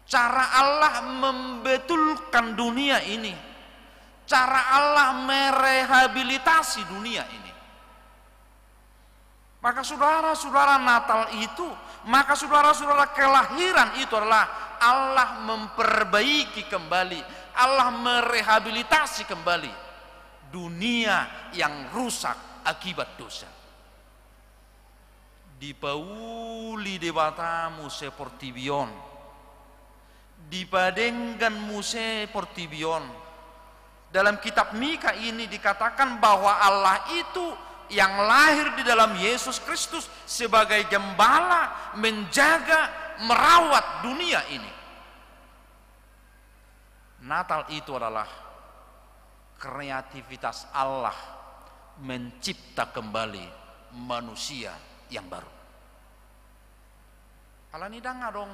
Cara Allah membetulkan dunia ini. Cara Allah merehabilitasi dunia ini. Maka saudara-saudara, Natal itu, maka saudara-saudara, kelahiran itu adalah Allah memperbaiki kembali, Allah merehabilitasi kembali dunia yang rusak akibat dosa. Di pauli debatamu seperti bion, dipadengganmu seperti bion. Dalam kitab Mika ini dikatakan bahwa Allah itu yang lahir di dalam Yesus Kristus sebagai gembala menjaga, merawat dunia ini. Natal itu adalah kreativitas Allah mencipta kembali manusia yang baru. Alani dang adong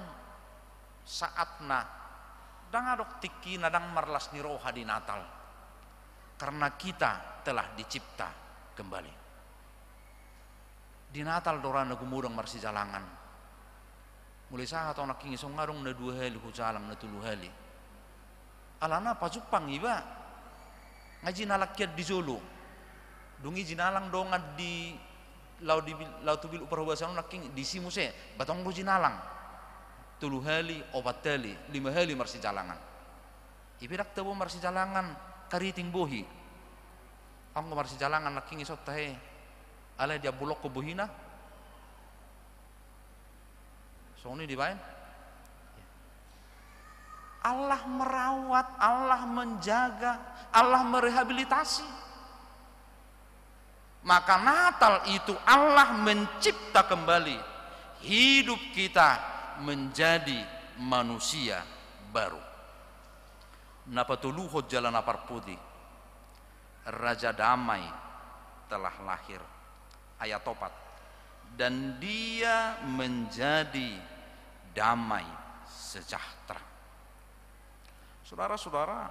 saatna dang adok tiki nadang marlas ni roha di Natal, karena kita telah dicipta kembali. Di Natal dorana gumurang marsi jalangan. Mulai saat anak kingi song ngarong na 2 hali hujalang na 3 hali. Alana pajupang iba ngaji nalakyat di Jolo. Dungi jinalang dongad di lau tubil uparhubasan naking di simuse batong ro jinalang. 3 hali, 4 hali, 5 hali marsi jalangan. Ibirak tabo marsi jalangan kariting bohi. Ang marsi jalangan naking isot tahe. Alay dia bulok ke buhina. So ini dibain. Allah merawat, Allah menjaga, Allah merehabilitasi. Maka Natal itu Allah mencipta kembali hidup kita menjadi manusia baru. Napatuluhot jalan apar putih, Raja Damai telah lahir. Ayat 4, dan dia menjadi damai sejahtera. Saudara-saudara,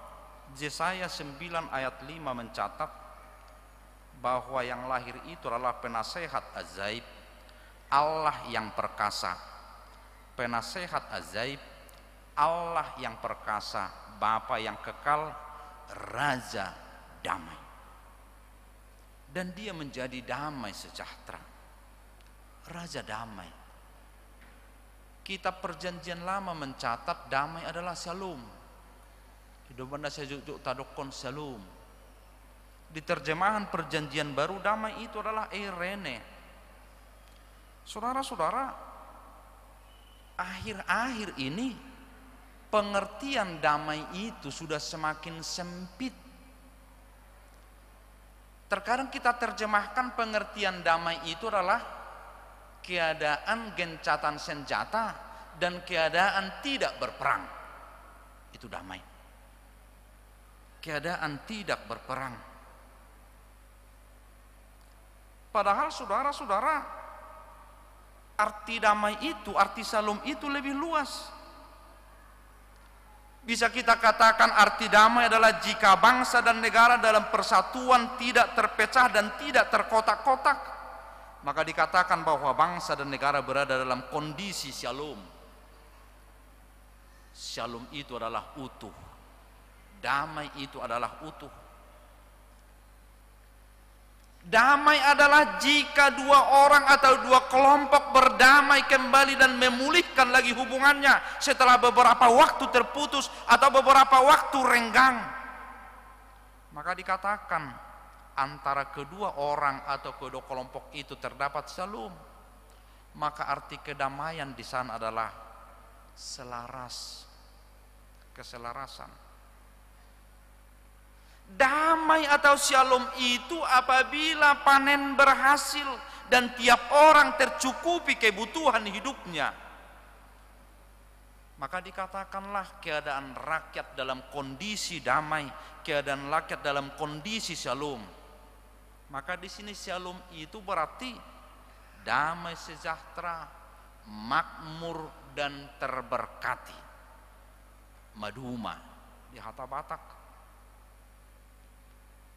Yesaya 9 ayat 5 mencatat bahwa yang lahir itu adalah penasehat ajaib, Allah yang perkasa, penasehat ajaib, Allah yang perkasa, Bapa yang kekal, Raja damai. Dan dia menjadi damai sejahtera, Raja damai. Kitab Perjanjian Lama mencatat damai adalah shalom. Hidup anda sejuk tadokon shalom. Di terjemahan Perjanjian Baru, damai itu adalah eirene. Saudara-saudara, akhir-akhir ini pengertian damai itu sudah semakin sempit. Terkadang kita terjemahkan pengertian damai itu adalah keadaan gencatan senjata dan keadaan tidak berperang. Itu damai. Keadaan tidak berperang. Padahal saudara-saudara, arti damai itu, arti shalom itu lebih luas. Bisa kita katakan arti damai adalah jika bangsa dan negara dalam persatuan tidak terpecah dan tidak terkotak-kotak, maka dikatakan bahwa bangsa dan negara berada dalam kondisi shalom. Shalom itu adalah utuh. Damai itu adalah utuh. Damai adalah jika dua orang atau dua kelompok berdamai kembali dan memulihkan lagi hubungannya setelah beberapa waktu terputus atau beberapa waktu renggang. Maka dikatakan antara kedua orang atau kedua kelompok itu terdapat shalom. Maka arti kedamaian di sana adalah selaras, keselarasan. Damai atau shalom itu apabila panen berhasil dan tiap orang tercukupi kebutuhan hidupnya. Maka dikatakanlah keadaan rakyat dalam kondisi damai, keadaan rakyat dalam kondisi shalom. Maka di sini shalom itu berarti damai sejahtera, makmur dan terberkati. Maduma di Hatta Batak.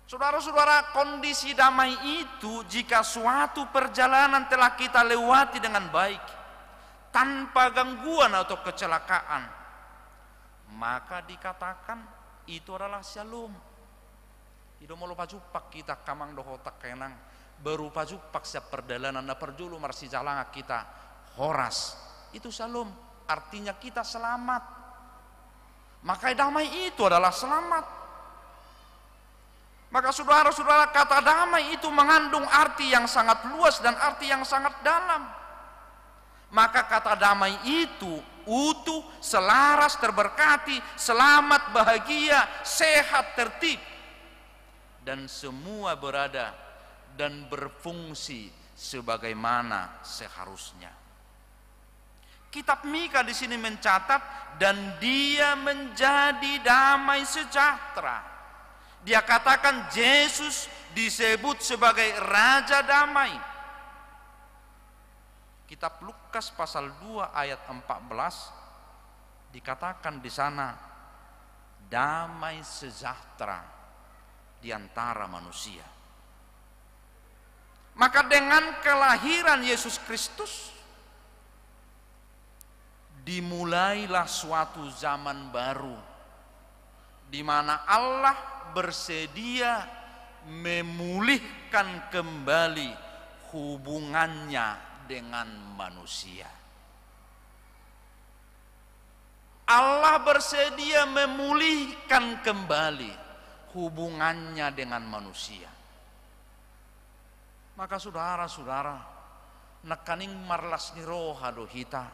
Saudara-saudara, kondisi damai itu jika suatu perjalanan telah kita lewati dengan baik, tanpa gangguan atau kecelakaan, maka dikatakan itu adalah shalom. Itu mau lupa jupak kita kamang dohotak kenang, berupa jupak siap perjalanan na perjulu marsi jalanga kita horas. Itu shalom, artinya kita selamat. Maka damai itu adalah selamat. Maka saudara-saudara, kata damai itu mengandung arti yang sangat luas dan arti yang sangat dalam. Maka kata damai itu utuh, selaras, terberkati, selamat, bahagia, sehat, tertib. Dan semua berada dan berfungsi sebagaimana seharusnya. Kitab Mika di sini mencatat, dan dia menjadi damai sejahtera. Dia katakan Yesus disebut sebagai Raja Damai. Kitab Lukas pasal 2 ayat 14 dikatakan di sana damai sejahtera di antara manusia. Maka dengan kelahiran Yesus Kristus dimulailah suatu zaman baru di mana Allah bersedia memulihkan kembali hubungannya dengan manusia. Allah bersedia memulihkan kembali hubungannya dengan manusia. Maka saudara-saudara, nakaning marlas ni roha do hita,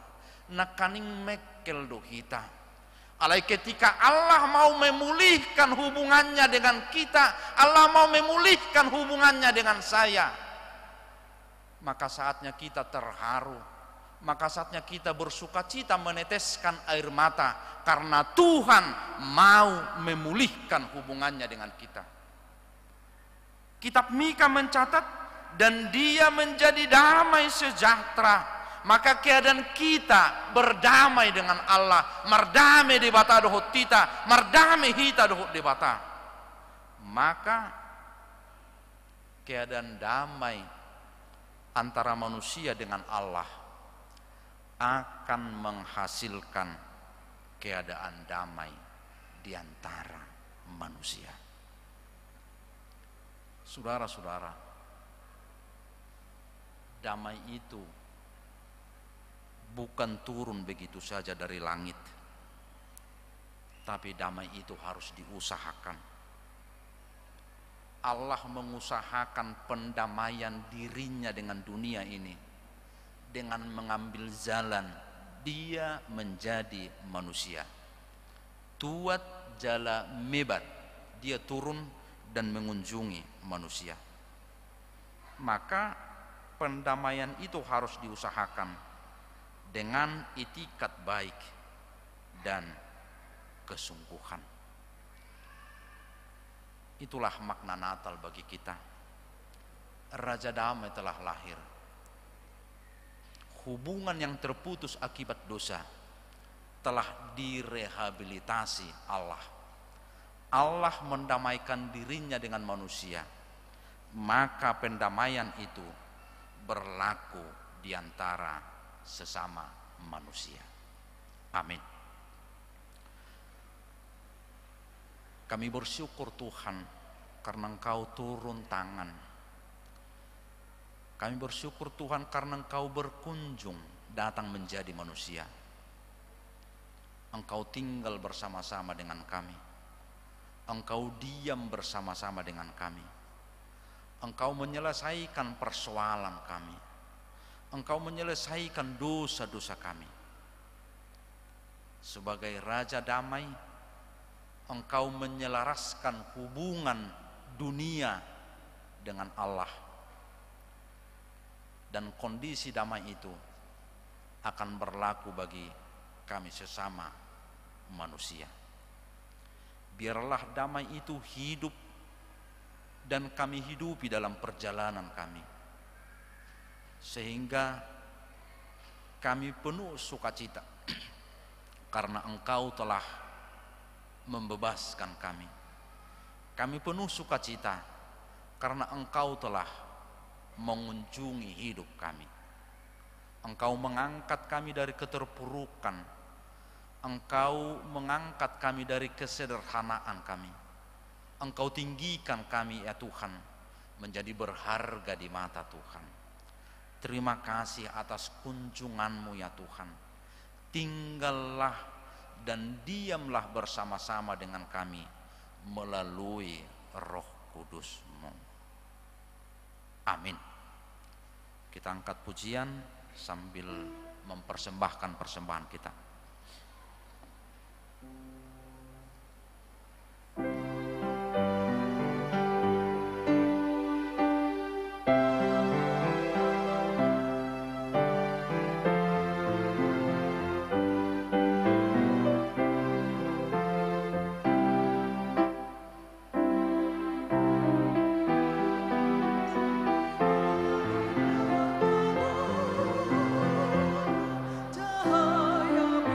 nakaning mekel do hita. Alai ketika Allah mau memulihkan hubungannya dengan kita, Allah mau memulihkan hubungannya dengan saya, maka saatnya kita terharu, maka saatnya kita bersukacita meneteskan air mata karena Tuhan mau memulihkan hubungannya dengan kita. Kitab Mika mencatat, dan dia menjadi damai sejahtera. Maka keadaan kita berdamai dengan Allah, merdame di bata dohot kita, merdame hita dohot di bata. Maka keadaan damai antara manusia dengan Allah akan menghasilkan keadaan damai di antara manusia. Saudara-saudara, damai itu bukan turun begitu saja dari langit, tapi damai itu harus diusahakan. Allah mengusahakan pendamaian dirinya dengan dunia ini dengan mengambil jalan dia menjadi manusia. Tuat jala mebat, dia turun dan mengunjungi manusia. Maka pendamaian itu harus diusahakan dengan itikat baik dan kesungguhan. Itulah makna Natal bagi kita. Raja damai telah lahir. Hubungan yang terputus akibat dosa telah direhabilitasi Allah. Allah mendamaikan dirinya dengan manusia. Maka pendamaian itu berlaku di antara sesama manusia. Amin. Kami bersyukur Tuhan karena Engkau turun tangan. Kami bersyukur Tuhan karena Engkau berkunjung datang menjadi manusia. Engkau tinggal bersama-sama dengan kami. Engkau diam bersama-sama dengan kami. Engkau menyelesaikan persoalan kami. Engkau menyelesaikan dosa-dosa kami. Sebagai Raja Damai, Engkau menyelaraskan hubungan dunia dengan Allah. Dan kondisi damai itu akan berlaku bagi kami sesama manusia. Biarlah damai itu hidup dan kami hidupi dalam perjalanan kami, sehingga kami penuh sukacita karena Engkau telah membebaskan kami. Kami penuh sukacita karena Engkau telah mengunjungi hidup kami. Engkau mengangkat kami dari keterpurukan. Engkau mengangkat kami dari kesederhanaan kami. Engkau tinggikan kami ya Tuhan menjadi berharga di mata Tuhan. Terima kasih atas kunjungan-Mu ya Tuhan. Tinggallah dan diamlah bersama-sama dengan kami melalui Roh Kudus-Mu. Amin. Kita angkat pujian sambil mempersembahkan persembahan kita. Cahaya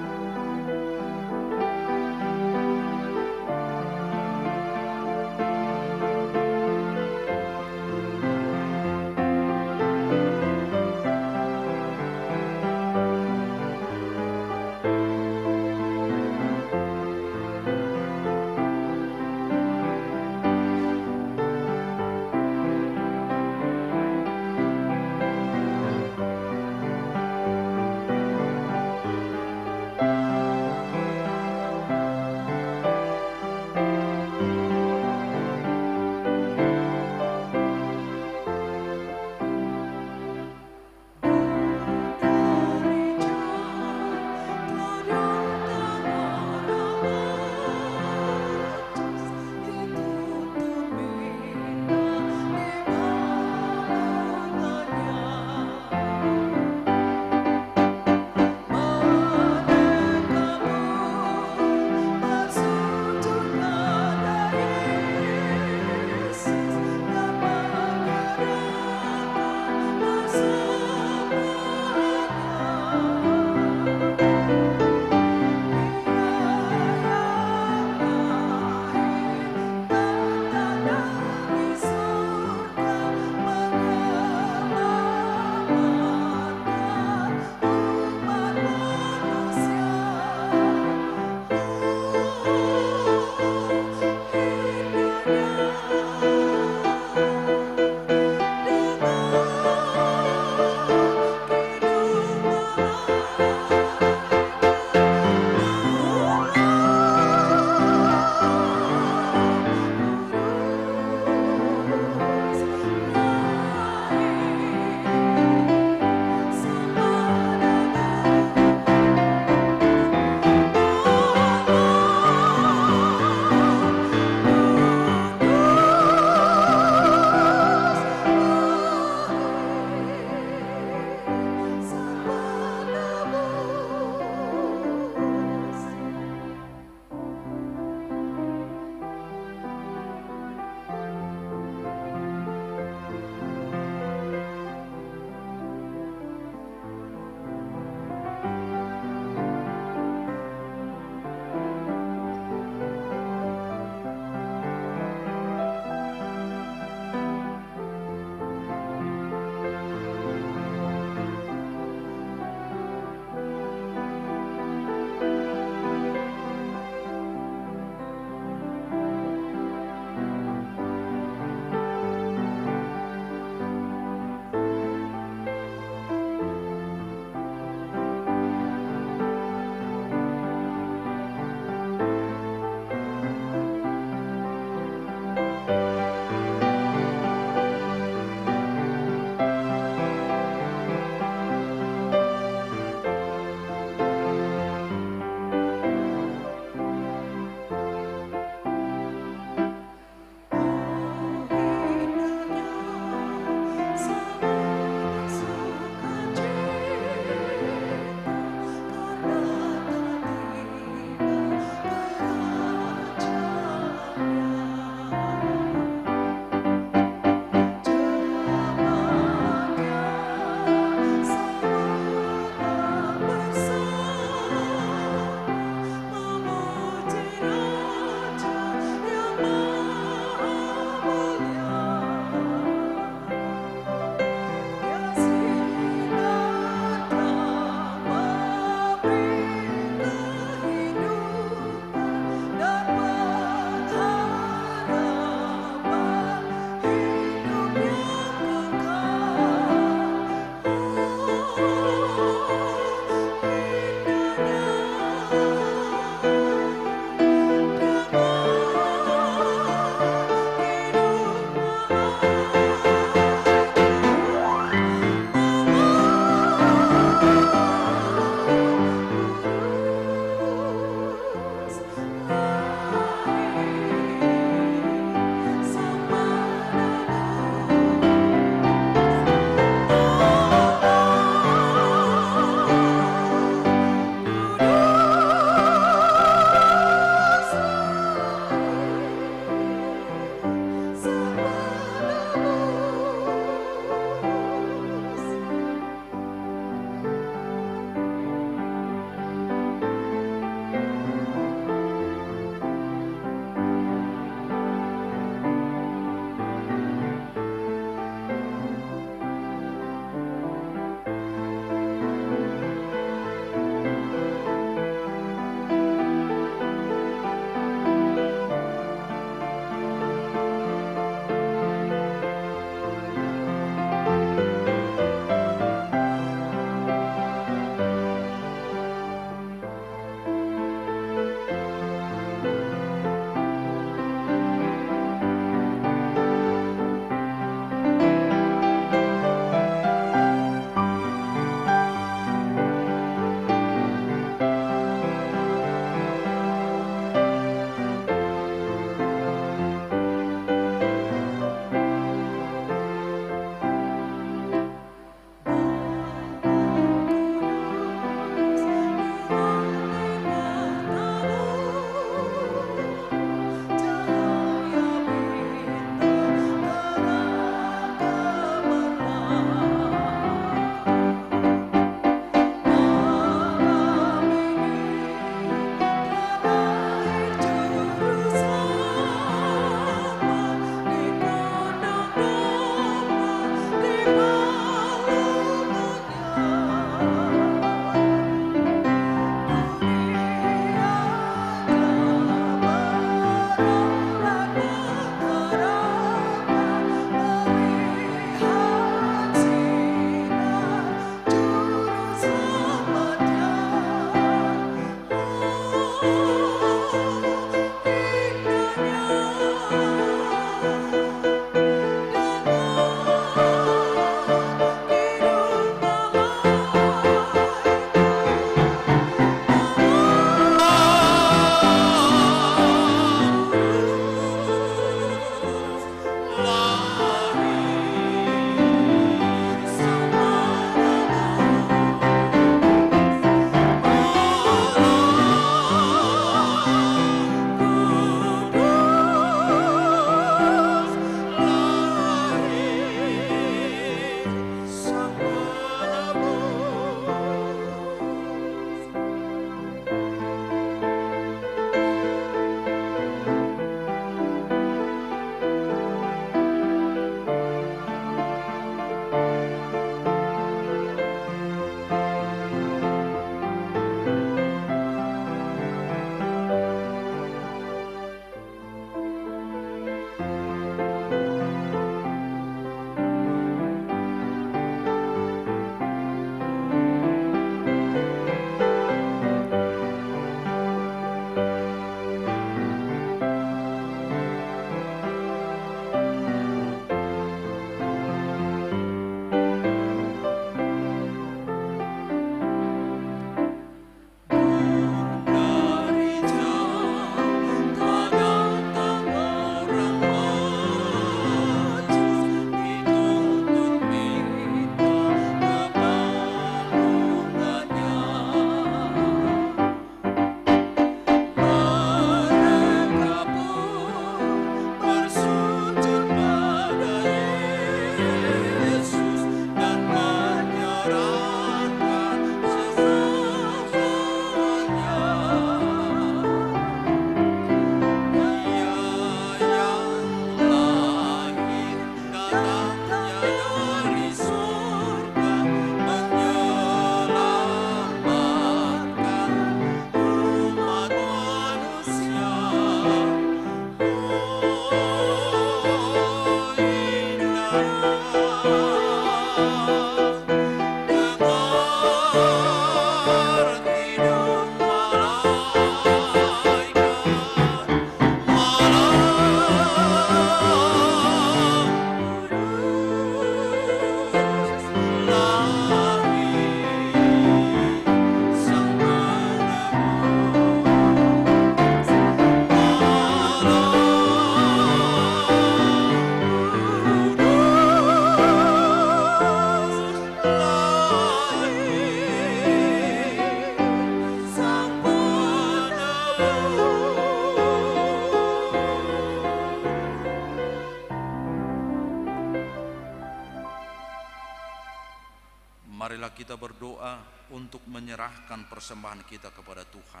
Marilah kita berdoa untuk menyerahkan persembahan kita kepada Tuhan.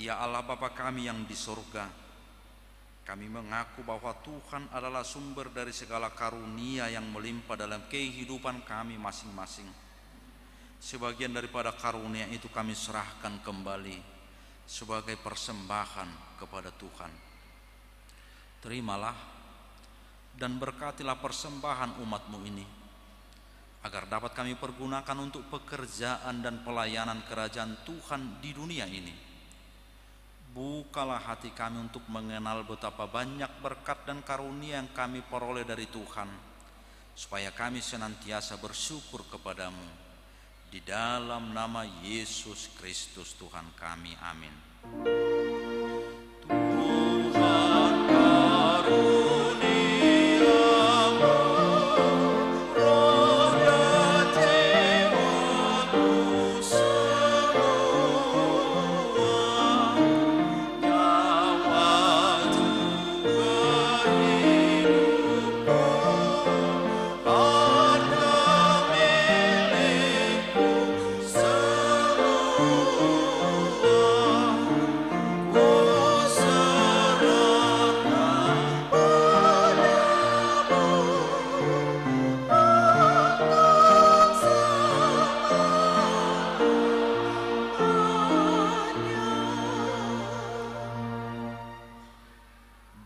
Ya Allah Bapa kami yang di surga, kami mengaku bahwa Tuhan adalah sumber dari segala karunia yang melimpah dalam kehidupan kami masing-masing. Sebagian daripada karunia itu kami serahkan kembali sebagai persembahan kepada Tuhan. Terimalah dan berkatilah persembahan umat-Mu ini, agar dapat kami pergunakan untuk pekerjaan dan pelayanan kerajaan Tuhan di dunia ini. Bukalah hati kami untuk mengenal betapa banyak berkat dan karunia yang kami peroleh dari Tuhan, supaya kami senantiasa bersyukur kepadamu. Di dalam nama Yesus Kristus Tuhan kami, amin.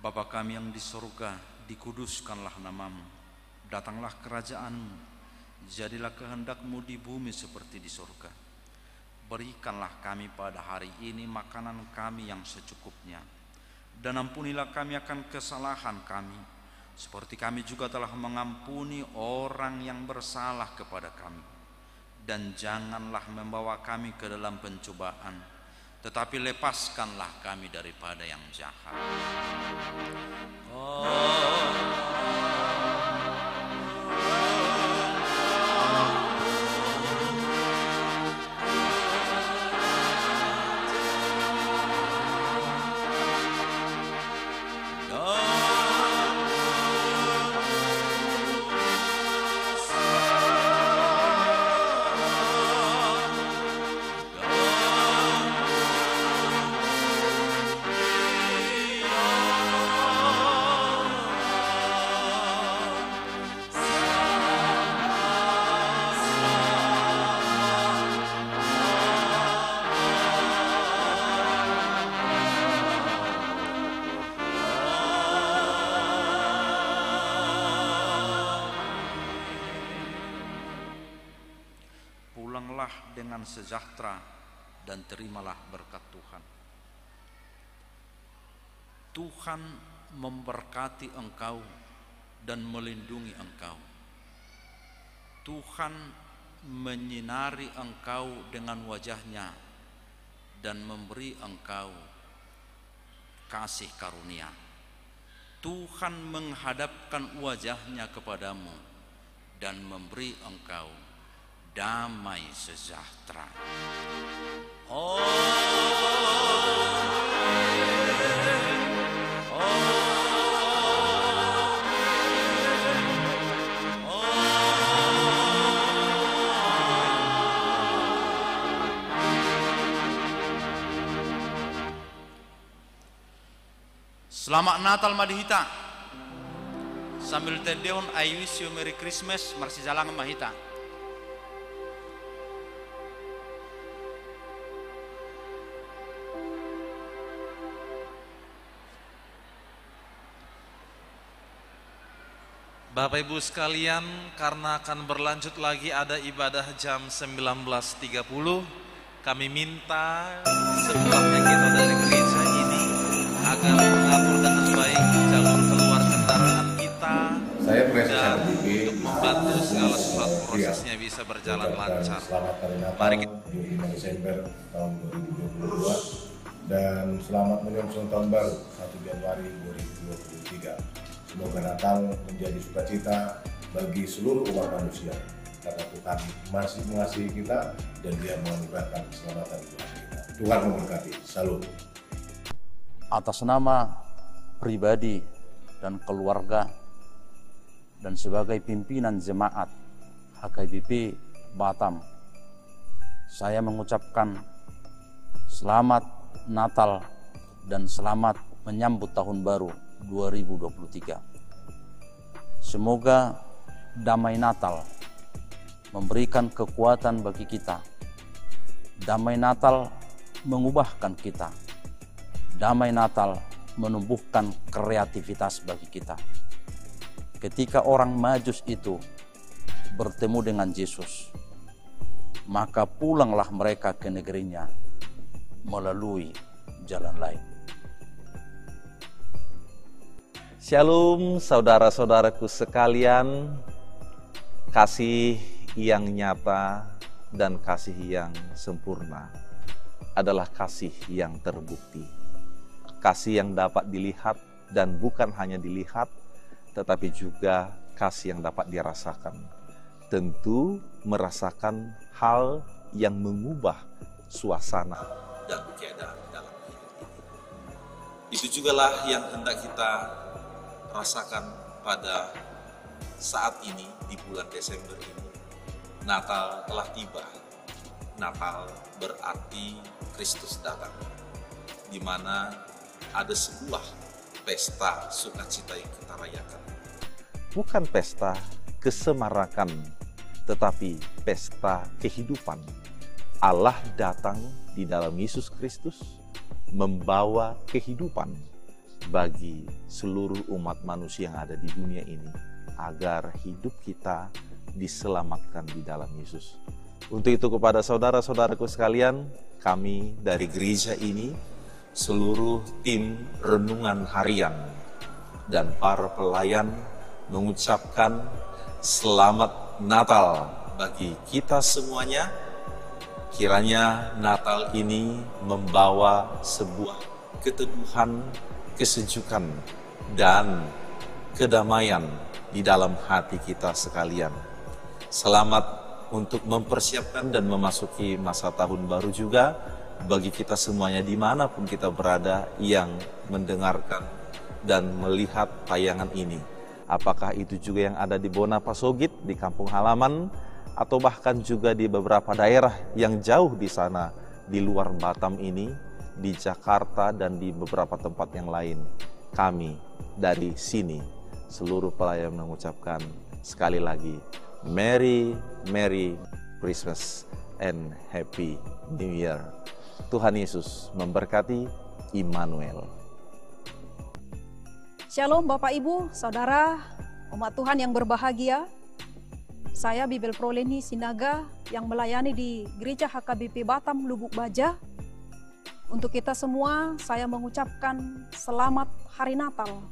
Bapa kami yang di surga, dikuduskanlah namamu, datanglah kerajaanmu, jadilah kehendak-Mu di bumi seperti di surga. Berikanlah kami pada hari ini makanan kami yang secukupnya, dan ampunilah kami akan kesalahan kami, seperti kami juga telah mengampuni orang yang bersalah kepada kami. Dan janganlah membawa kami ke dalam pencobaan, tetapi lepaskanlah kami daripada yang jahat. Pulanglah dengan sejahtera dan terimalah berkat Tuhan. Tuhan memberkati engkau dan melindungi engkau. Tuhan menyinari engkau dengan wajah-Nya dan memberi engkau kasih karunia. Tuhan menghadapkan wajah-Nya kepadamu dan memberi engkau damai sejahtera. Selamat Natal Madihita. Sambil tedeon I wish you Merry Christmas marsijalang mahita. Bapak Ibu sekalian, karena akan berlanjut lagi ada ibadah jam 19.30, kami minta sepulang kita dari gereja ini agar mengatur dengan baik jalur keluar kendaraan kita dan untuk membantu segala sesuatu prosesnya bisa berjalan lancar. Selamat hari Natal Mari di 5 Desember tahun 2022 dan selamat menyongsong tahun baru 1 Januari 2023. Semoga Natal menjadi sukacita bagi seluruh umat manusia, karena Tuhan masih mengasihi kita dan Dia menganugerahkan keselamatan untuk kita. Tuhan memberkati. Salam. Atas nama pribadi dan keluarga dan sebagai pimpinan jemaat HKBP Batam, saya mengucapkan selamat Natal dan selamat menyambut tahun baru 2023. Semoga damai Natal memberikan kekuatan bagi kita. Damai Natal mengubahkan kita. Damai Natal menumbuhkan kreativitas bagi kita. Ketika orang Majus itu bertemu dengan Yesus, maka pulanglah mereka ke negerinya melalui jalan lain. Shalom saudara-saudaraku sekalian, kasih yang nyata dan kasih yang sempurna adalah kasih yang terbukti. Kasih yang dapat dilihat dan bukan hanya dilihat, tetapi juga kasih yang dapat dirasakan. Tentu merasakan hal yang mengubah suasana dan keadaan dalam hidup ini. Itu jugalah yang hendak kita rasakan pada saat ini di bulan Desember ini. Natal telah tiba. Natal berarti Kristus datang, di mana ada sebuah pesta sukacita yang kita rayakan. Bukan pesta kesemarakan, tetapi pesta kehidupan. Allah datang di dalam Yesus Kristus membawa kehidupan bagi seluruh umat manusia yang ada di dunia ini, agar hidup kita diselamatkan di dalam Yesus. Untuk itu kepada saudara-saudaraku sekalian, kami dari gereja ini, seluruh tim renungan harian dan para pelayan mengucapkan selamat Natal bagi kita semuanya. Kiranya Natal ini membawa sebuah keteduhan, kesejukan, dan kedamaian di dalam hati kita sekalian. Selamat untuk mempersiapkan dan memasuki masa tahun baru juga bagi kita semuanya dimanapun kita berada yang mendengarkan dan melihat tayangan ini. Apakah itu juga yang ada di Bonapasogit, di kampung halaman, atau bahkan juga di beberapa daerah yang jauh di sana, di luar Batam ini, di Jakarta dan di beberapa tempat yang lain. Kami dari sini, seluruh pelayan mengucapkan sekali lagi, Merry Christmas and Happy New Year. Tuhan Yesus memberkati. Immanuel. Shalom Bapak Ibu, Saudara, umat Tuhan yang berbahagia. Saya Bibel Proleni Sinaga yang melayani di Gereja HKBP Batam Lubuk Baja. Untuk kita semua, saya mengucapkan selamat Hari Natal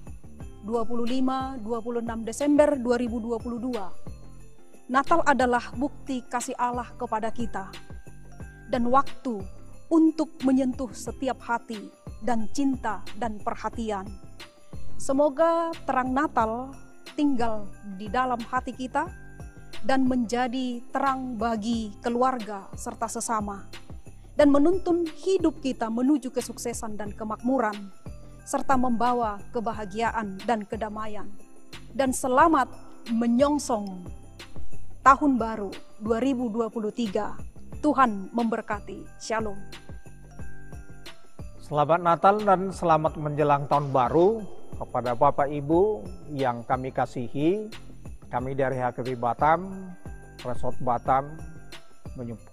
25-26 Desember 2022. Natal adalah bukti kasih Allah kepada kita dan waktu untuk menyentuh setiap hati dan cinta dan perhatian. Semoga terang Natal tinggal di dalam hati kita dan menjadi terang bagi keluarga serta sesama, dan menuntun hidup kita menuju kesuksesan dan kemakmuran, serta membawa kebahagiaan dan kedamaian. Dan selamat menyongsong Tahun Baru 2023. Tuhan memberkati. Shalom. Selamat Natal dan selamat menjelang Tahun Baru kepada Bapak Ibu yang kami kasihi. Kami dari HKBP Batam, Resort Batam,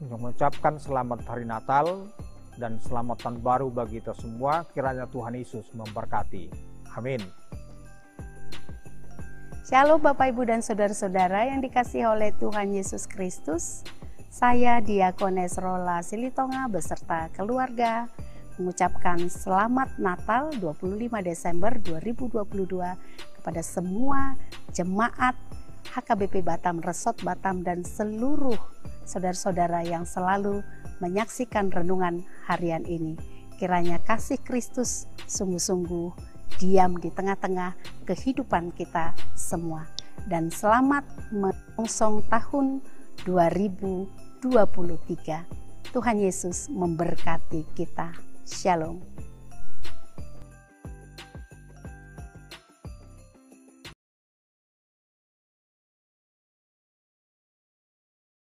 mengucapkan selamat Hari Natal dan selamat Tahun Baru bagi kita semua. Kiranya Tuhan Yesus memberkati. Amin. Shalom Bapak Ibu dan Saudara-saudara yang dikasihi oleh Tuhan Yesus Kristus. Saya Diakones Rola Silitonga beserta keluarga mengucapkan selamat Natal 25 Desember 2022 kepada semua jemaat HKBP Batam, Resort Batam, dan seluruh saudara-saudara yang selalu menyaksikan renungan harian ini. Kiranya kasih Kristus sungguh-sungguh diam di tengah-tengah kehidupan kita semua. Dan selamat menyongsong tahun 2023. Tuhan Yesus memberkati kita. Shalom.